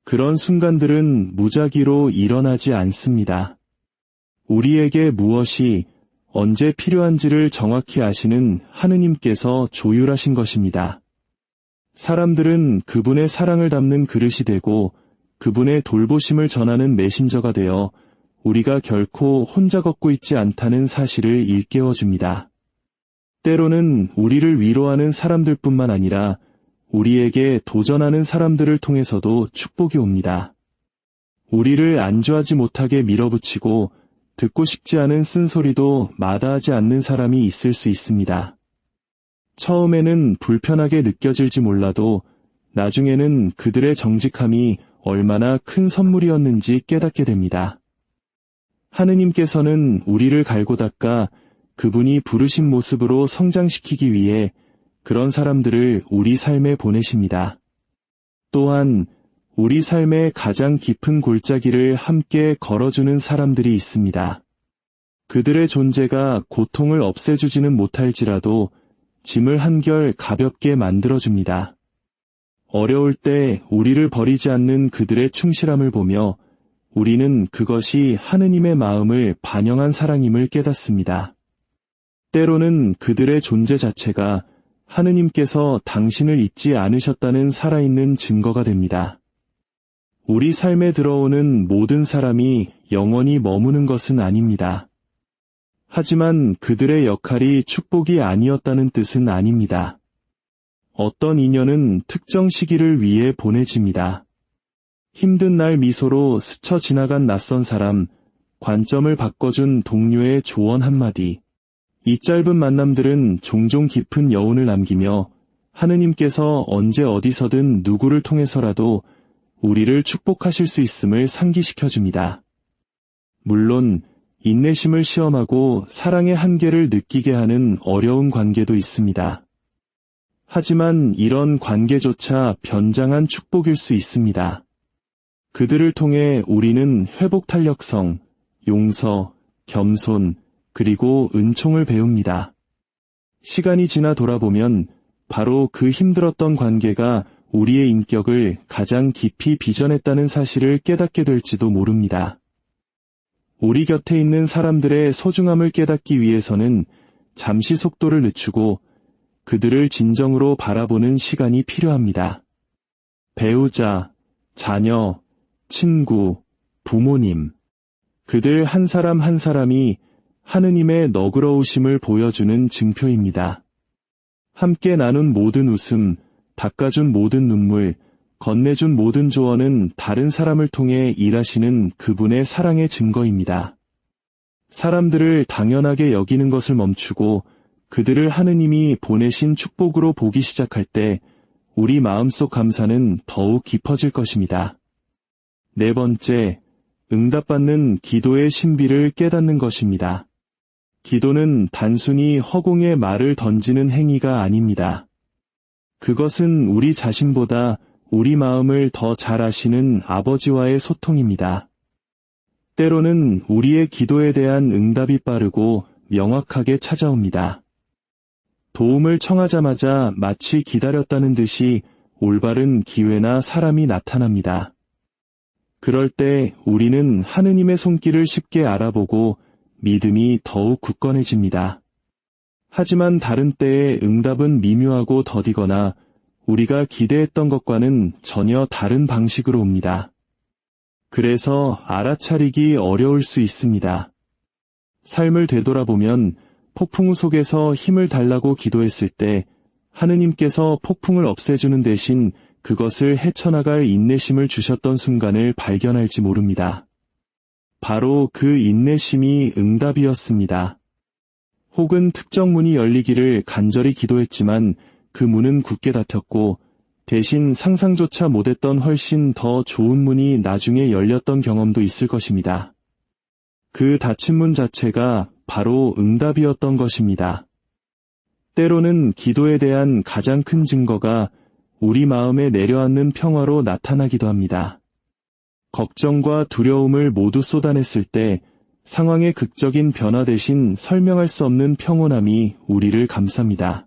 S1: 그런 순간들은 무작위로 일어나지 않습니다. 우리에게 무엇이 언제 필요한지를 정확히 아시는 하느님께서 조율하신 것입니다. 사람들은 그분의 사랑을 담는 그릇이 되고 그분의 돌보심을 전하는 메신저가 되어 우리가 결코 혼자 걷고 있지 않다는 사실을 일깨워줍니다. 때로는 우리를 위로하는 사람들뿐만 아니라 우리에게 도전하는 사람들을 통해서도 축복이 옵니다. 우리를 안주하지 못하게 밀어붙이고 듣고 싶지 않은 쓴소리도 마다하지 않는 사람이 있을 수 있습니다. 처음에는 불편하게 느껴질지 몰라도 나중에는 그들의 정직함이 얼마나 큰 선물이었는지 깨닫게 됩니다. 하느님께서는 우리를 갈고 닦아 그분이 부르신 모습으로 성장시키기 위해 그런 사람들을 우리 삶에 보내십니다. 또한 우리 삶의 가장 깊은 골짜기를 함께 걸어주는 사람들이 있습니다. 그들의 존재가 고통을 없애주지는 못할지라도 짐을 한결 가볍게 만들어줍니다. 어려울 때 우리를 버리지 않는 그들의 충실함을 보며 우리는 그것이 하느님의 마음을 반영한 사랑임을 깨닫습니다. 때로는 그들의 존재 자체가 하느님께서 당신을 잊지 않으셨다는 살아있는 증거가 됩니다. 우리 삶에 들어오는 모든 사람이 영원히 머무는 것은 아닙니다. 하지만 그들의 역할이 축복이 아니었다는 뜻은 아닙니다. 어떤 인연은 특정 시기를 위해 보내집니다. 힘든 날 미소로 스쳐 지나간 낯선 사람, 관점을 바꿔준 동료의 조언 한마디. 이 짧은 만남들은 종종 깊은 여운을 남기며 하느님께서 언제 어디서든 누구를 통해서라도 우리를 축복하실 수 있음을 상기시켜줍니다. 물론 인내심을 시험하고 사랑의 한계를 느끼게 하는 어려운 관계도 있습니다. 하지만 이런 관계조차 변장한 축복일 수 있습니다. 그들을 통해 우리는 회복 탄력성, 용서, 겸손, 그리고 은총을 배웁니다. 시간이 지나 돌아보면 바로 그 힘들었던 관계가 우리의 인격을 가장 깊이 빚어냈다는 사실을 깨닫게 될지도 모릅니다. 우리 곁에 있는 사람들의 소중함을 깨닫기 위해서는 잠시 속도를 늦추고 그들을 진정으로 바라보는 시간이 필요합니다. 배우자, 자녀, 친구, 부모님, 그들 한 사람 한 사람이 하느님의 너그러우심을 보여주는 증표입니다. 함께 나눈 모든 웃음, 닦아준 모든 눈물, 건네준 모든 조언은 다른 사람을 통해 일하시는 그분의 사랑의 증거입니다. 사람들을 당연하게 여기는 것을 멈추고 그들을 하느님이 보내신 축복으로 보기 시작할 때 우리 마음속 감사는 더욱 깊어질 것입니다. 네 번째, 응답받는 기도의 신비를 깨닫는 것입니다. 기도는 단순히 허공에 말을 던지는 행위가 아닙니다. 그것은 우리 자신보다 우리 마음을 더 잘 아시는 아버지와의 소통입니다. 때로는 우리의 기도에 대한 응답이 빠르고 명확하게 찾아옵니다. 도움을 청하자마자 마치 기다렸다는 듯이 올바른 기회나 사람이 나타납니다. 그럴 때 우리는 하느님의 손길을 쉽게 알아보고 믿음이 더욱 굳건해집니다. 하지만 다른 때에 응답은 미묘하고 더디거나 우리가 기대했던 것과는 전혀 다른 방식으로 옵니다. 그래서 알아차리기 어려울 수 있습니다. 삶을 되돌아보면 폭풍 속에서 힘을 달라고 기도했을 때 하느님께서 폭풍을 없애주는 대신 그것을 헤쳐나갈 인내심을 주셨던 순간을 발견할지 모릅니다. 바로 그 인내심이 응답이었습니다. 혹은 특정 문이 열리기를 간절히 기도했지만 그 문은 굳게 닫혔고 대신 상상조차 못했던 훨씬 더 좋은 문이 나중에 열렸던 경험도 있을 것입니다. 그 닫힌 문 자체가 바로 응답이었던 것입니다. 때로는 기도에 대한 가장 큰 증거가 우리 마음에 내려앉는 평화로 나타나기도 합니다. 걱정과 두려움을 모두 쏟아냈을 때 상황의 극적인 변화 대신 설명할 수 없는 평온함이 우리를 감쌉니다.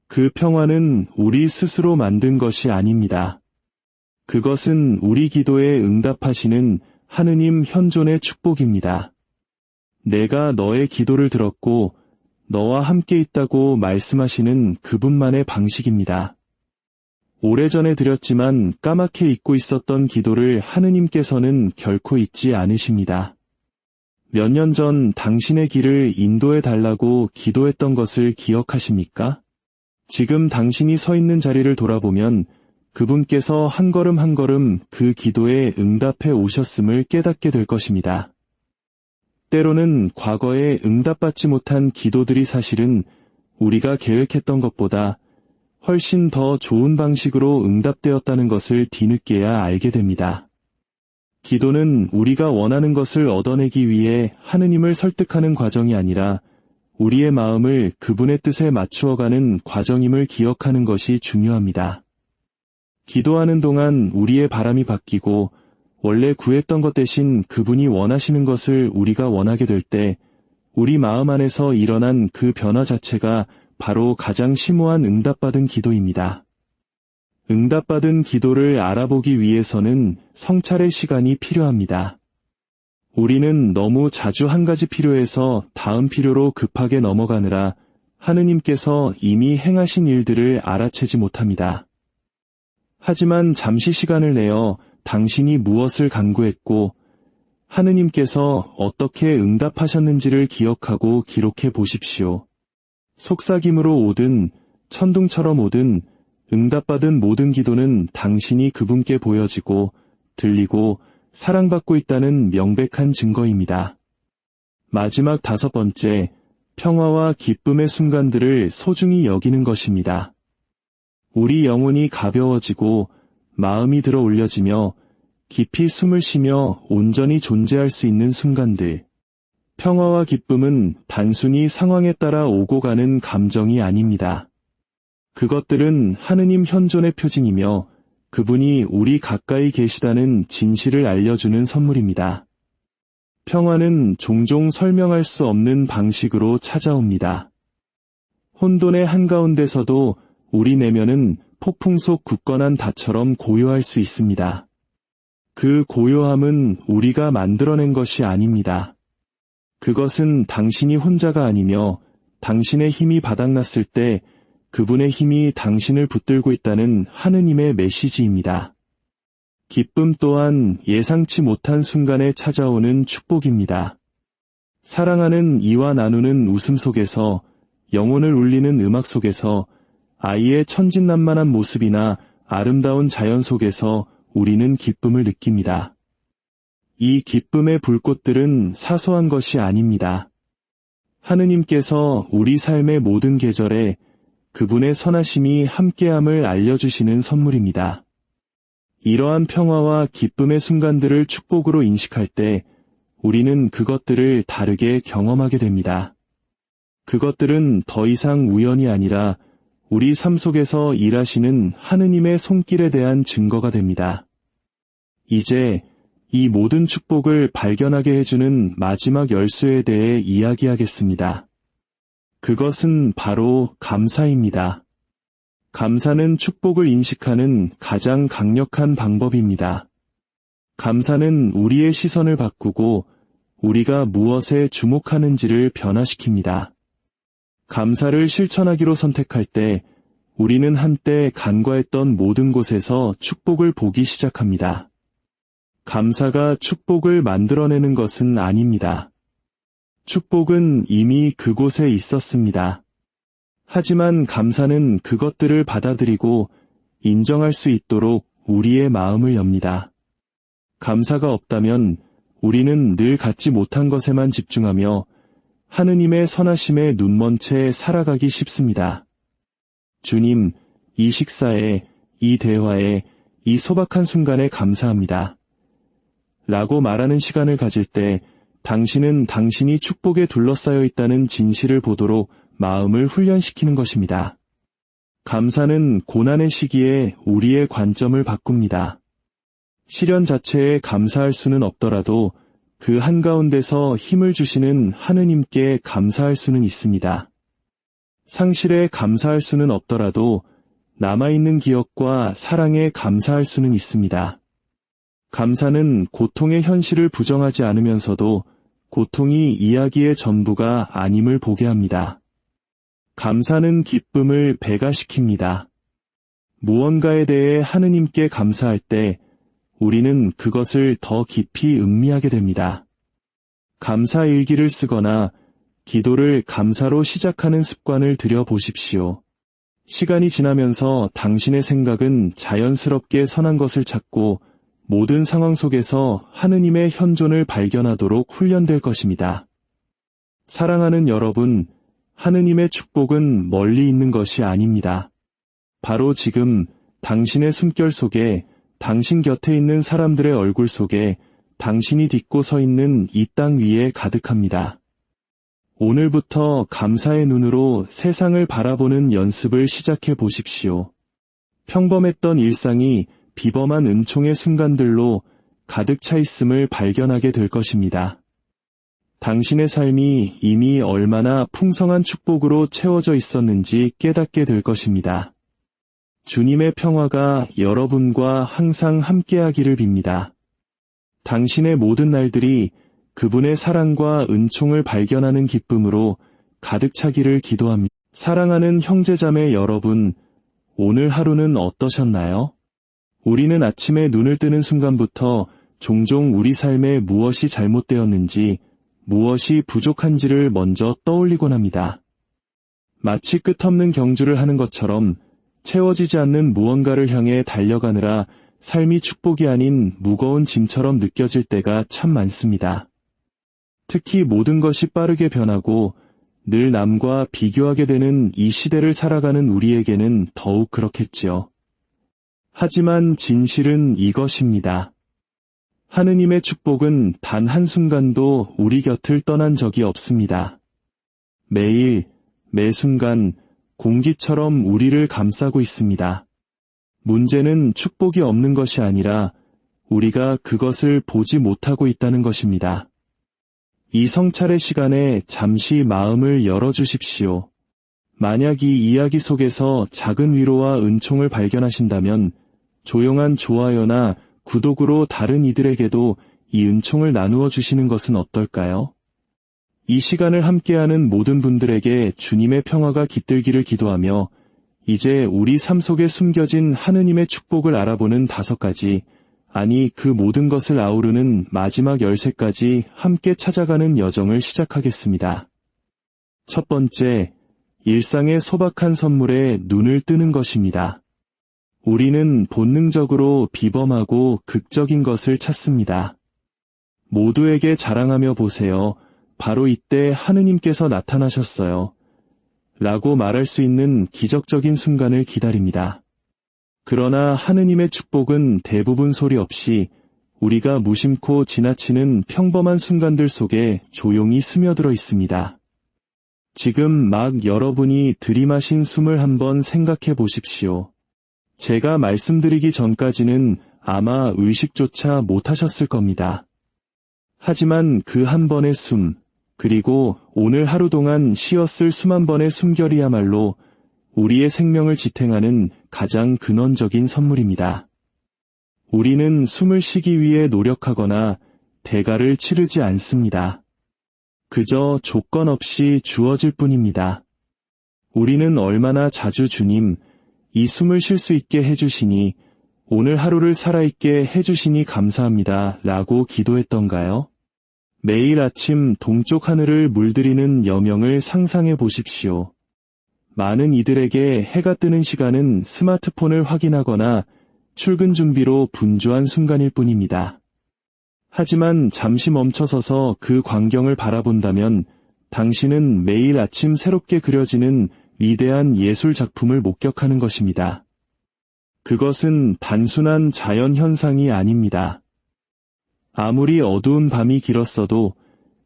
S1: 그 평화는 우리 스스로 만든 것이 아닙니다. 그것은 우리 기도에 응답하시는 하느님 현존의 축복입니다. 내가 너의 기도를 들었고 너와 함께 있다고 말씀하시는 그분만의 방식입니다. 오래전에 드렸지만 까맣게 잊고 있었던 기도를 하느님께서는 결코 잊지 않으십니다. 몇 년 전 당신의 길을 인도해 달라고 기도했던 것을 기억하십니까? 지금 당신이 서 있는 자리를 돌아보면 그분께서 한 걸음 한 걸음 그 기도에 응답해 오셨음을 깨닫게 될 것입니다. 때로는 과거에 응답받지 못한 기도들이 사실은 우리가 계획했던 것보다 훨씬 더 좋은 방식으로 응답되었다는 것을 뒤늦게야 알게 됩니다. 기도는 우리가 원하는 것을 얻어내기 위해 하느님을 설득하는 과정이 아니라 우리의 마음을 그분의 뜻에 맞추어가는 과정임을 기억하는 것이 중요합니다. 기도하는 동안 우리의 바람이 바뀌고 원래 구했던 것 대신 그분이 원하시는 것을 우리가 원하게 될 때 우리 마음 안에서 일어난 그 변화 자체가 바로 가장 심오한 응답받은 기도입니다. 응답받은 기도를 알아보기 위해서는 성찰의 시간이 필요합니다. 우리는 너무 자주 한 가지 필요에서 다음 필요로 급하게 넘어가느라 하느님께서 이미 행하신 일들을 알아채지 못합니다. 하지만 잠시 시간을 내어 당신이 무엇을 간구했고 하느님께서 어떻게 응답하셨는지를 기억하고 기록해 보십시오. 속삭임으로 오든 천둥처럼 오든 응답받은 모든 기도는 당신이 그분께 보여지고 들리고 사랑받고 있다는 명백한 증거입니다. 마지막 5번째, 평화와 기쁨의 순간들을 소중히 여기는 것입니다. 우리 영혼이 가벼워지고 마음이 들어 올려지며 깊이 숨을 쉬며 온전히 존재할 수 있는 순간들. 평화와 기쁨은 단순히 상황에 따라 오고 가는 감정이 아닙니다. 그것들은 하느님 현존의 표징이며 그분이 우리 가까이 계시다는 진실을 알려주는 선물입니다. 평화는 종종 설명할 수 없는 방식으로 찾아옵니다. 혼돈의 한가운데서도 우리 내면은 폭풍 속 굳건한 닷처럼 고요할 수 있습니다. 그 고요함은 우리가 만들어낸 것이 아닙니다. 그것은 당신이 혼자가 아니며 당신의 힘이 바닥났을 때 그분의 힘이 당신을 붙들고 있다는 하느님의 메시지입니다. 기쁨 또한 예상치 못한 순간에 찾아오는 축복입니다. 사랑하는 이와 나누는 웃음 속에서, 영혼을 울리는 음악 속에서, 아이의 천진난만한 모습이나 아름다운 자연 속에서 우리는 기쁨을 느낍니다. 이 기쁨의 불꽃들은 사소한 것이 아닙니다. 하느님께서 우리 삶의 모든 계절에 그분의 선하심이 함께함을 알려주시는 선물입니다. 이러한 평화와 기쁨의 순간들을 축복으로 인식할 때 우리는 그것들을 다르게 경험하게 됩니다. 그것들은 더 이상 우연이 아니라 우리 삶 속에서 일하시는 하느님의 손길에 대한 증거가 됩니다. 이제 이 모든 축복을 발견하게 해주는 마지막 열쇠에 대해 이야기하겠습니다. 그것은 바로 감사입니다. 감사는 축복을 인식하는 가장 강력한 방법입니다. 감사는 우리의 시선을 바꾸고 우리가 무엇에 주목하는지를 변화시킵니다. 감사를 실천하기로 선택할 때 우리는 한때 간과했던 모든 곳에서 축복을 보기 시작합니다. 감사가 축복을 만들어내는 것은 아닙니다. 축복은 이미 그곳에 있었습니다. 하지만 감사는 그것들을 받아들이고 인정할 수 있도록 우리의 마음을 엽니다. 감사가 없다면 우리는 늘 갖지 못한 것에만 집중하며 하느님의 선하심에 눈먼 채 살아가기 쉽습니다. 주님, 이 식사에, 이 대화에, 이 소박한 순간에 감사합니다. 라고 말하는 시간을 가질 때 당신은 당신이 축복에 둘러싸여 있다는 진실을 보도록 마음을 훈련시키는 것입니다. 감사는 고난의 시기에 우리의 관점을 바꿉니다. 시련 자체에 감사할 수는 없더라도 그 한가운데서 힘을 주시는 하느님께 감사할 수는 있습니다. 상실에 감사할 수는 없더라도 남아있는 기억과 사랑에 감사할 수는 있습니다. 감사는 고통의 현실을 부정하지 않으면서도 고통이 이야기의 전부가 아님을 보게 합니다. 감사는 기쁨을 배가시킵니다. 무언가에 대해 하느님께 감사할 때 우리는 그것을 더 깊이 음미하게 됩니다. 감사 일기를 쓰거나 기도를 감사로 시작하는 습관을 들여보십시오. 시간이 지나면서 당신의 생각은 자연스럽게 선한 것을 찾고 모든 상황 속에서 하느님의 현존을 발견하도록 훈련될 것입니다. 사랑하는 여러분, 하느님의 축복은 멀리 있는 것이 아닙니다. 바로 지금 당신의 숨결 속에, 당신 곁에 있는 사람들의 얼굴 속에, 당신이 딛고 서 있는 이 땅 위에 가득합니다. 오늘부터 감사의 눈으로 세상을 바라보는 연습을 시작해 보십시오. 평범했던 일상이 비범한 은총의 순간들로 가득 차 있음을 발견하게 될 것입니다. 당신의 삶이 이미 얼마나 풍성한 축복으로 채워져 있었는지 깨닫게 될 것입니다. 주님의 평화가 여러분과 항상 함께하기를 빕니다. 당신의 모든 날들이 그분의 사랑과 은총을 발견하는 기쁨으로 가득 차기를 기도합니다. 사랑하는 형제자매 여러분, 오늘 하루는 어떠셨나요? 우리는 아침에 눈을 뜨는 순간부터 종종 우리 삶에 무엇이 잘못되었는지, 무엇이 부족한지를 먼저 떠올리곤 합니다. 마치 끝없는 경주를 하는 것처럼 채워지지 않는 무언가를 향해 달려가느라 삶이 축복이 아닌 무거운 짐처럼 느껴질 때가 참 많습니다. 특히 모든 것이 빠르게 변하고 늘 남과 비교하게 되는 이 시대를 살아가는 우리에게는 더욱 그렇겠지요. 하지만 진실은 이것입니다. 하느님의 축복은 단 한순간도 우리 곁을 떠난 적이 없습니다. 매일, 매 순간, 공기처럼 우리를 감싸고 있습니다. 문제는 축복이 없는 것이 아니라 우리가 그것을 보지 못하고 있다는 것입니다. 이 성찰의 시간에 잠시 마음을 열어주십시오. 만약 이 이야기 속에서 작은 위로와 은총을 발견하신다면 조용한 좋아요나 구독으로 다른 이들에게도 이 은총을 나누어 주시는 것은 어떨까요? 이 시간을 함께하는 모든 분들에게 주님의 평화가 깃들기를 기도하며 이제 우리 삶 속에 숨겨진 하느님의 축복을 알아보는 5가지, 아니 그 모든 것을 아우르는 마지막 열쇠까지 함께 찾아가는 여정을 시작하겠습니다. 첫 번째, 일상의 소박한 선물에 눈을 뜨는 것입니다. 우리는 본능적으로 비범하고 극적인 것을 찾습니다. 모두에게 자랑하며 보세요. 바로 이때 하느님께서 나타나셨어요. 라고 말할 수 있는 기적적인 순간을 기다립니다. 그러나 하느님의 축복은 대부분 소리 없이 우리가 무심코 지나치는 평범한 순간들 속에 조용히 스며들어 있습니다. 지금 막 여러분이 들이마신 숨을 한번 생각해 보십시오. 제가 말씀드리기 전까지는 아마 의식조차 못하셨을 겁니다. 하지만 그 한 번의 숨, 그리고 오늘 하루 동안 쉬었을 수만 번의 숨결이야말로 우리의 생명을 지탱하는 가장 근원적인 선물입니다. 우리는 숨을 쉬기 위해 노력하거나 대가를 치르지 않습니다. 그저 조건 없이 주어질 뿐입니다. 우리는 얼마나 자주 주님, 이 숨을 쉴 수 있게 해주시니, 오늘 하루를 살아있게 해주시니 감사합니다 라고 기도했던가요? 매일 아침 동쪽 하늘을 물들이는 여명을 상상해 보십시오. 많은 이들에게 해가 뜨는 시간은 스마트폰을 확인하거나 출근 준비로 분주한 순간일 뿐입니다. 하지만 잠시 멈춰서서 그 광경을 바라본다면 당신은 매일 아침 새롭게 그려지는 위대한 예술 작품을 목격하는 것입니다. 그것은 단순한 자연 현상이 아닙니다. 아무리 어두운 밤이 길었어도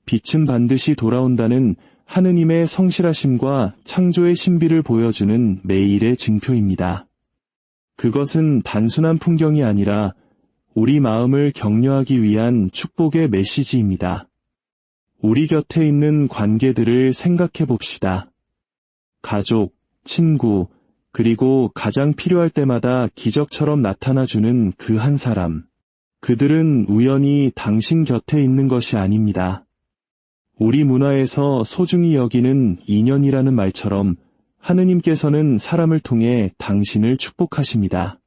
S1: 빛은 반드시 돌아온다는 하느님의 성실하심과 창조의 신비를 보여주는 매일의 증표입니다. 그것은 단순한 풍경이 아니라 우리 마음을 격려하기 위한 축복의 메시지입니다. 우리 곁에 있는 관계들을 생각해 봅시다. 가족, 친구, 그리고 가장 필요할 때마다 기적처럼 나타나주는 그 한 사람. 그들은 우연히 당신 곁에 있는 것이 아닙니다. 우리 문화에서 소중히 여기는 인연이라는 말처럼 하느님께서는 사람을 통해 당신을 축복하십니다.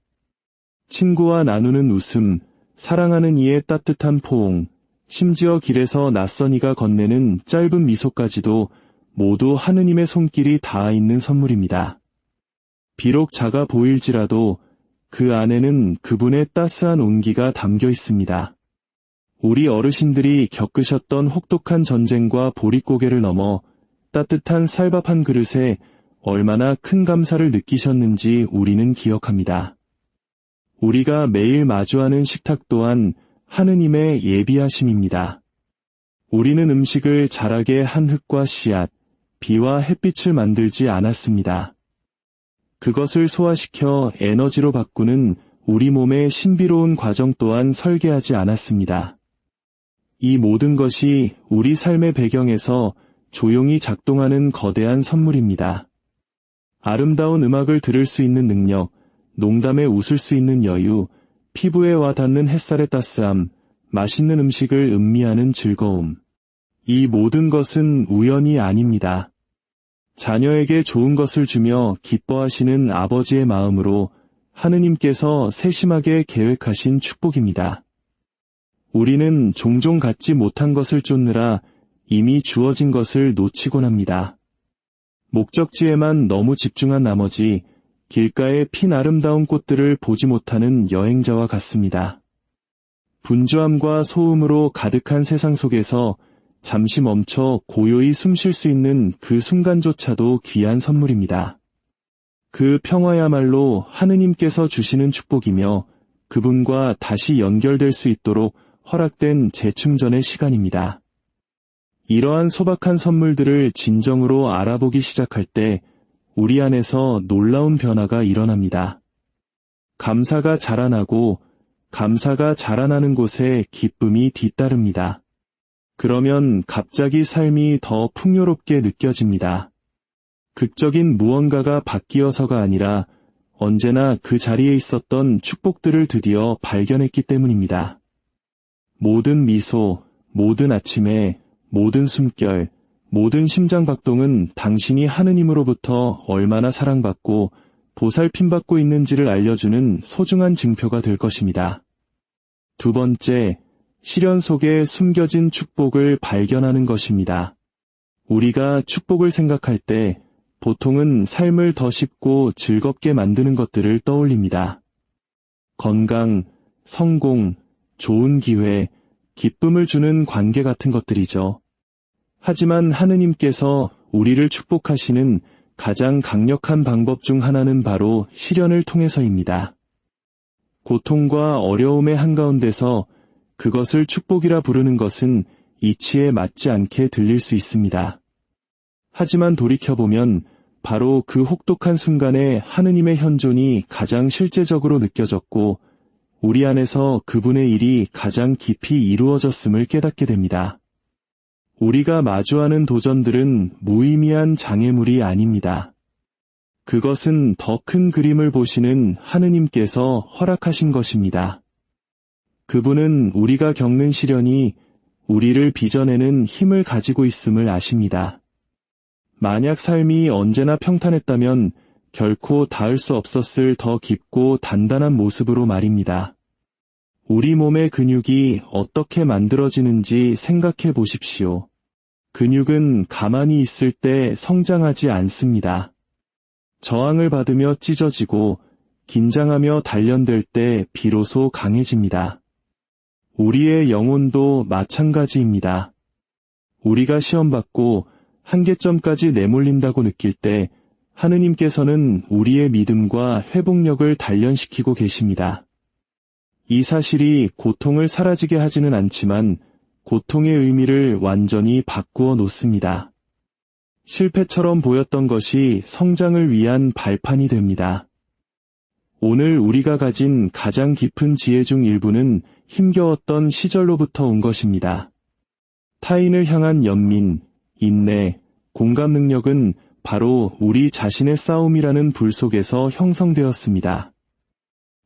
S1: 친구와 나누는 웃음, 사랑하는 이의 따뜻한 포옹, 심지어 길에서 낯선 이가 건네는 짧은 미소까지도 모두 하느님의 손길이 닿아 있는 선물입니다. 비록 작아 보일지라도 그 안에는 그분의 따스한 온기가 담겨 있습니다. 우리 어르신들이 겪으셨던 혹독한 전쟁과 보릿고개를 넘어 따뜻한 쌀밥 한 그릇에 얼마나 큰 감사를 느끼셨는지 우리는 기억합니다. 우리가 매일 마주하는 식탁 또한 하느님의 예비하심입니다. 우리는 음식을 자라게 한 흙과 씨앗, 비와 햇빛을 만들지 않았습니다. 그것을 소화시켜 에너지로 바꾸는 우리 몸의 신비로운 과정 또한 설계하지 않았습니다. 이 모든 것이 우리 삶의 배경에서 조용히 작동하는 거대한 선물입니다. 아름다운 음악을 들을 수 있는 능력, 농담에 웃을 수 있는 여유, 피부에 와닿는 햇살의 따스함, 맛있는 음식을 음미하는 즐거움. 이 모든 것은 우연이 아닙니다. 자녀에게 좋은 것을 주며 기뻐하시는 아버지의 마음으로 하느님께서 세심하게 계획하신 축복입니다. 우리는 종종 갖지 못한 것을 쫓느라 이미 주어진 것을 놓치곤 합니다. 목적지에만 너무 집중한 나머지 길가에 핀 아름다운 꽃들을 보지 못하는 여행자와 같습니다. 분주함과 소음으로 가득한 세상 속에서 잠시 멈춰 고요히 숨 쉴 수 있는 그 순간조차도 귀한 선물입니다. 그 평화야말로 하느님께서 주시는 축복이며 그분과 다시 연결될 수 있도록 허락된 재충전의 시간입니다. 이러한 소박한 선물들을 진정으로 알아보기 시작할 때 우리 안에서 놀라운 변화가 일어납니다. 감사가 자라나고 감사가 자라나는 곳에 기쁨이 뒤따릅니다. 그러면 갑자기 삶이 더 풍요롭게 느껴집니다. 극적인 무언가가 바뀌어서가 아니라 언제나 그 자리에 있었던 축복들을 드디어 발견했기 때문입니다. 모든 미소, 모든 아침에, 모든 숨결, 모든 심장박동은 당신이 하느님으로부터 얼마나 사랑받고 보살핌받고 있는지를 알려주는 소중한 증표가 될 것입니다. 두 번째, 시련 속에 숨겨진 축복을 발견하는 것입니다. 우리가 축복을 생각할 때 보통은 삶을 더 쉽고 즐겁게 만드는 것들을 떠올립니다. 건강, 성공, 좋은 기회, 기쁨을 주는 관계 같은 것들이죠. 하지만 하느님께서 우리를 축복하시는 가장 강력한 방법 중 하나는 바로 시련을 통해서입니다. 고통과 어려움의 한가운데서 그것을 축복이라 부르는 것은 이치에 맞지 않게 들릴 수 있습니다. 하지만 돌이켜보면 바로 그 혹독한 순간에 하느님의 현존이 가장 실제적으로 느껴졌고 우리 안에서 그분의 일이 가장 깊이 이루어졌음을 깨닫게 됩니다. 우리가 마주하는 도전들은 무의미한 장애물이 아닙니다. 그것은 더 큰 그림을 보시는 하느님께서 허락하신 것입니다. 그분은 우리가 겪는 시련이 우리를 빚어내는 힘을 가지고 있음을 아십니다. 만약 삶이 언제나 평탄했다면 결코 닿을 수 없었을 더 깊고 단단한 모습으로 말입니다. 우리 몸의 근육이 어떻게 만들어지는지 생각해 보십시오. 근육은 가만히 있을 때 성장하지 않습니다. 저항을 받으며 찢어지고 긴장하며 단련될 때 비로소 강해집니다. 우리의 영혼도 마찬가지입니다. 우리가 시험받고 한계점까지 내몰린다고 느낄 때 하느님께서는 우리의 믿음과 회복력을 단련시키고 계십니다. 이 사실이 고통을 사라지게 하지는 않지만 고통의 의미를 완전히 바꾸어 놓습니다. 실패처럼 보였던 것이 성장을 위한 발판이 됩니다. 오늘 우리가 가진 가장 깊은 지혜 중 일부는 힘겨웠던 시절로부터 온 것입니다. 타인을 향한 연민, 인내, 공감 능력은 바로 우리 자신의 싸움이라는 불 속에서 형성되었습니다.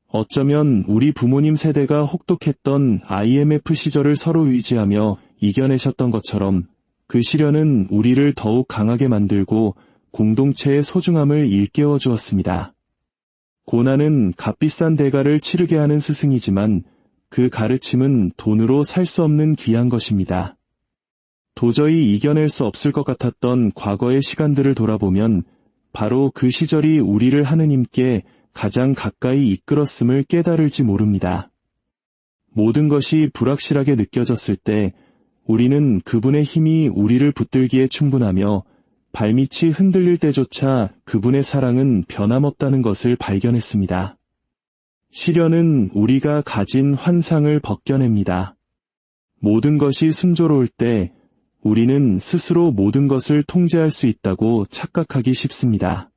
S1: 어쩌면 우리 부모님 세대가 혹독했던 IMF 시절을 서로 의지하며 이겨내셨던 것처럼 그 시련은 우리를 더욱 강하게 만들고 공동체의 소중함을 일깨워 주었습니다. 고난은 값비싼 대가를 치르게 하는 스승이지만 그 가르침은 돈으로 살 수 없는 귀한 것입니다. 도저히 이겨낼 수 없을 것 같았던 과거의 시간들을 돌아보면 바로 그 시절이 우리를 하느님께 가장 가까이 이끌었음을 깨달을지 모릅니다. 모든 것이 불확실하게 느껴졌을 때 우리는 그분의 힘이 우리를 붙들기에 충분하며 발밑이 흔들릴 때조차 그분의 사랑은 변함없다는 것을 발견했습니다. 시련은 우리가 가진 환상을 벗겨냅니다. 모든 것이 순조로울 때 우리는 스스로 모든 것을 통제할 수 있다고 착각하기 쉽습니다.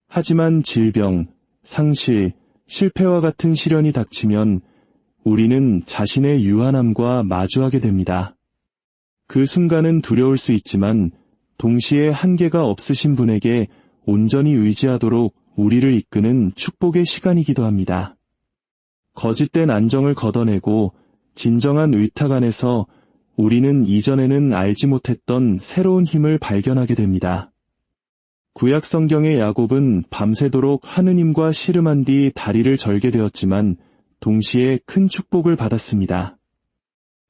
S1: 하지만 질병, 상실, 실패와 같은 시련이 닥치면 우리는 자신의 유한함과 마주하게 됩니다. 그 순간은 두려울 수 있지만 동시에 한계가 없으신 분에게 온전히 의지하도록 우리를 이끄는 축복의 시간이기도 합니다. 거짓된 안정을 걷어내고 진정한 의탁 안에서 우리는 이전에는 알지 못했던 새로운 힘을 발견하게 됩니다. 구약 성경의 야곱은 밤새도록 하느님과 씨름한 뒤 다리를 절게 되었지만 동시에 큰 축복을 받았습니다.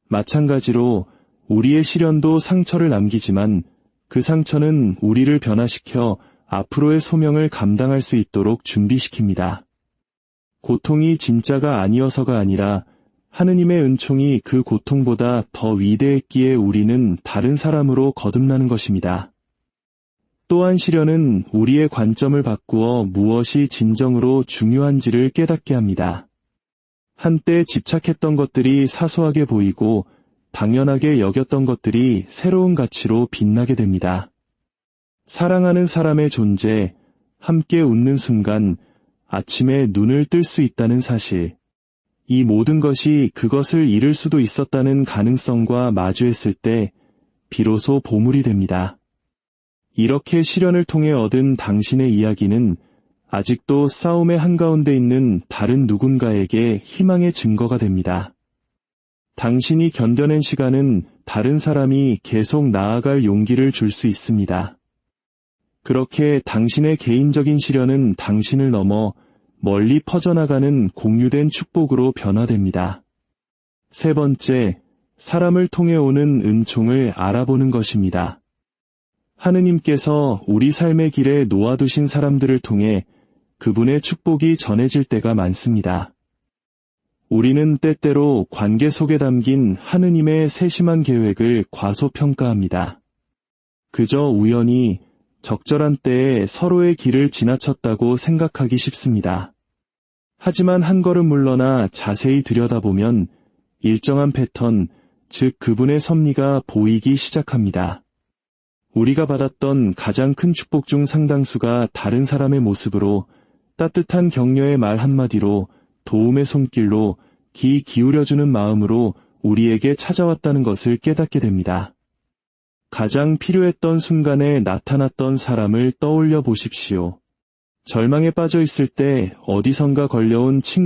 S1: 마찬가지로 우리의 시련도 상처를 남기지만 그 상처는 우리를 변화시켜 앞으로의 소명을 감당할 수 있도록 준비시킵니다. 고통이 진짜가 아니어서가 아니라 하느님의 은총이 그 고통보다 더 위대했기에 우리는 다른 사람으로 거듭나는 것입니다. 또한 시련은 우리의 관점을 바꾸어 무엇이 진정으로 중요한지를 깨닫게 합니다. 한때 집착했던 것들이 사소하게 보이고 당연하게 여겼던 것들이 새로운 가치로 빛나게 됩니다. 사랑하는 사람의 존재, 함께 웃는 순간, 아침에 눈을 뜰 수 있다는 사실, 이 모든 것이 그것을 잃을 수도 있었다는 가능성과 마주했을 때 비로소 보물이 됩니다. 이렇게 시련을 통해 얻은 당신의 이야기는 아직도 싸움의 한가운데 있는 다른 누군가에게 희망의 증거가 됩니다. 당신이 견뎌낸 시간은 다른 사람이 계속 나아갈 용기를 줄 수 있습니다. 그렇게 당신의 개인적인 시련은 당신을 넘어 멀리 퍼져나가는 공유된 축복으로 변화됩니다. 세 번째, 사람을 통해 오는 은총을 알아보는 것입니다. 하느님께서 우리 삶의 길에 놓아두신 사람들을 통해 그분의 축복이 전해질 때가 많습니다. 우리는 때때로 관계 속에 담긴 하느님의 세심한 계획을 과소평가합니다. 그저 우연히 적절한 때에 서로의 길을 지나쳤다고 생각하기 쉽습니다. 하지만 한 걸음 물러나 자세히 들여다보면 일정한 패턴, 즉 그분의 섭리가 보이기 시작합니다. 우리가 받았던 가장 큰 축복 중 상당수가 다른 사람의 모습으로, 따뜻한 격려의 말 한마디로, 도움의 손길로, 귀 기울여주는 마음으로 우리에게 찾아왔다는 것을 깨닫게 됩니다. 가장 필요했던 순간에 나타났던 사람을 떠올려 보십시오. 절망에 빠져 있을 때 어디선가 걸려온 친구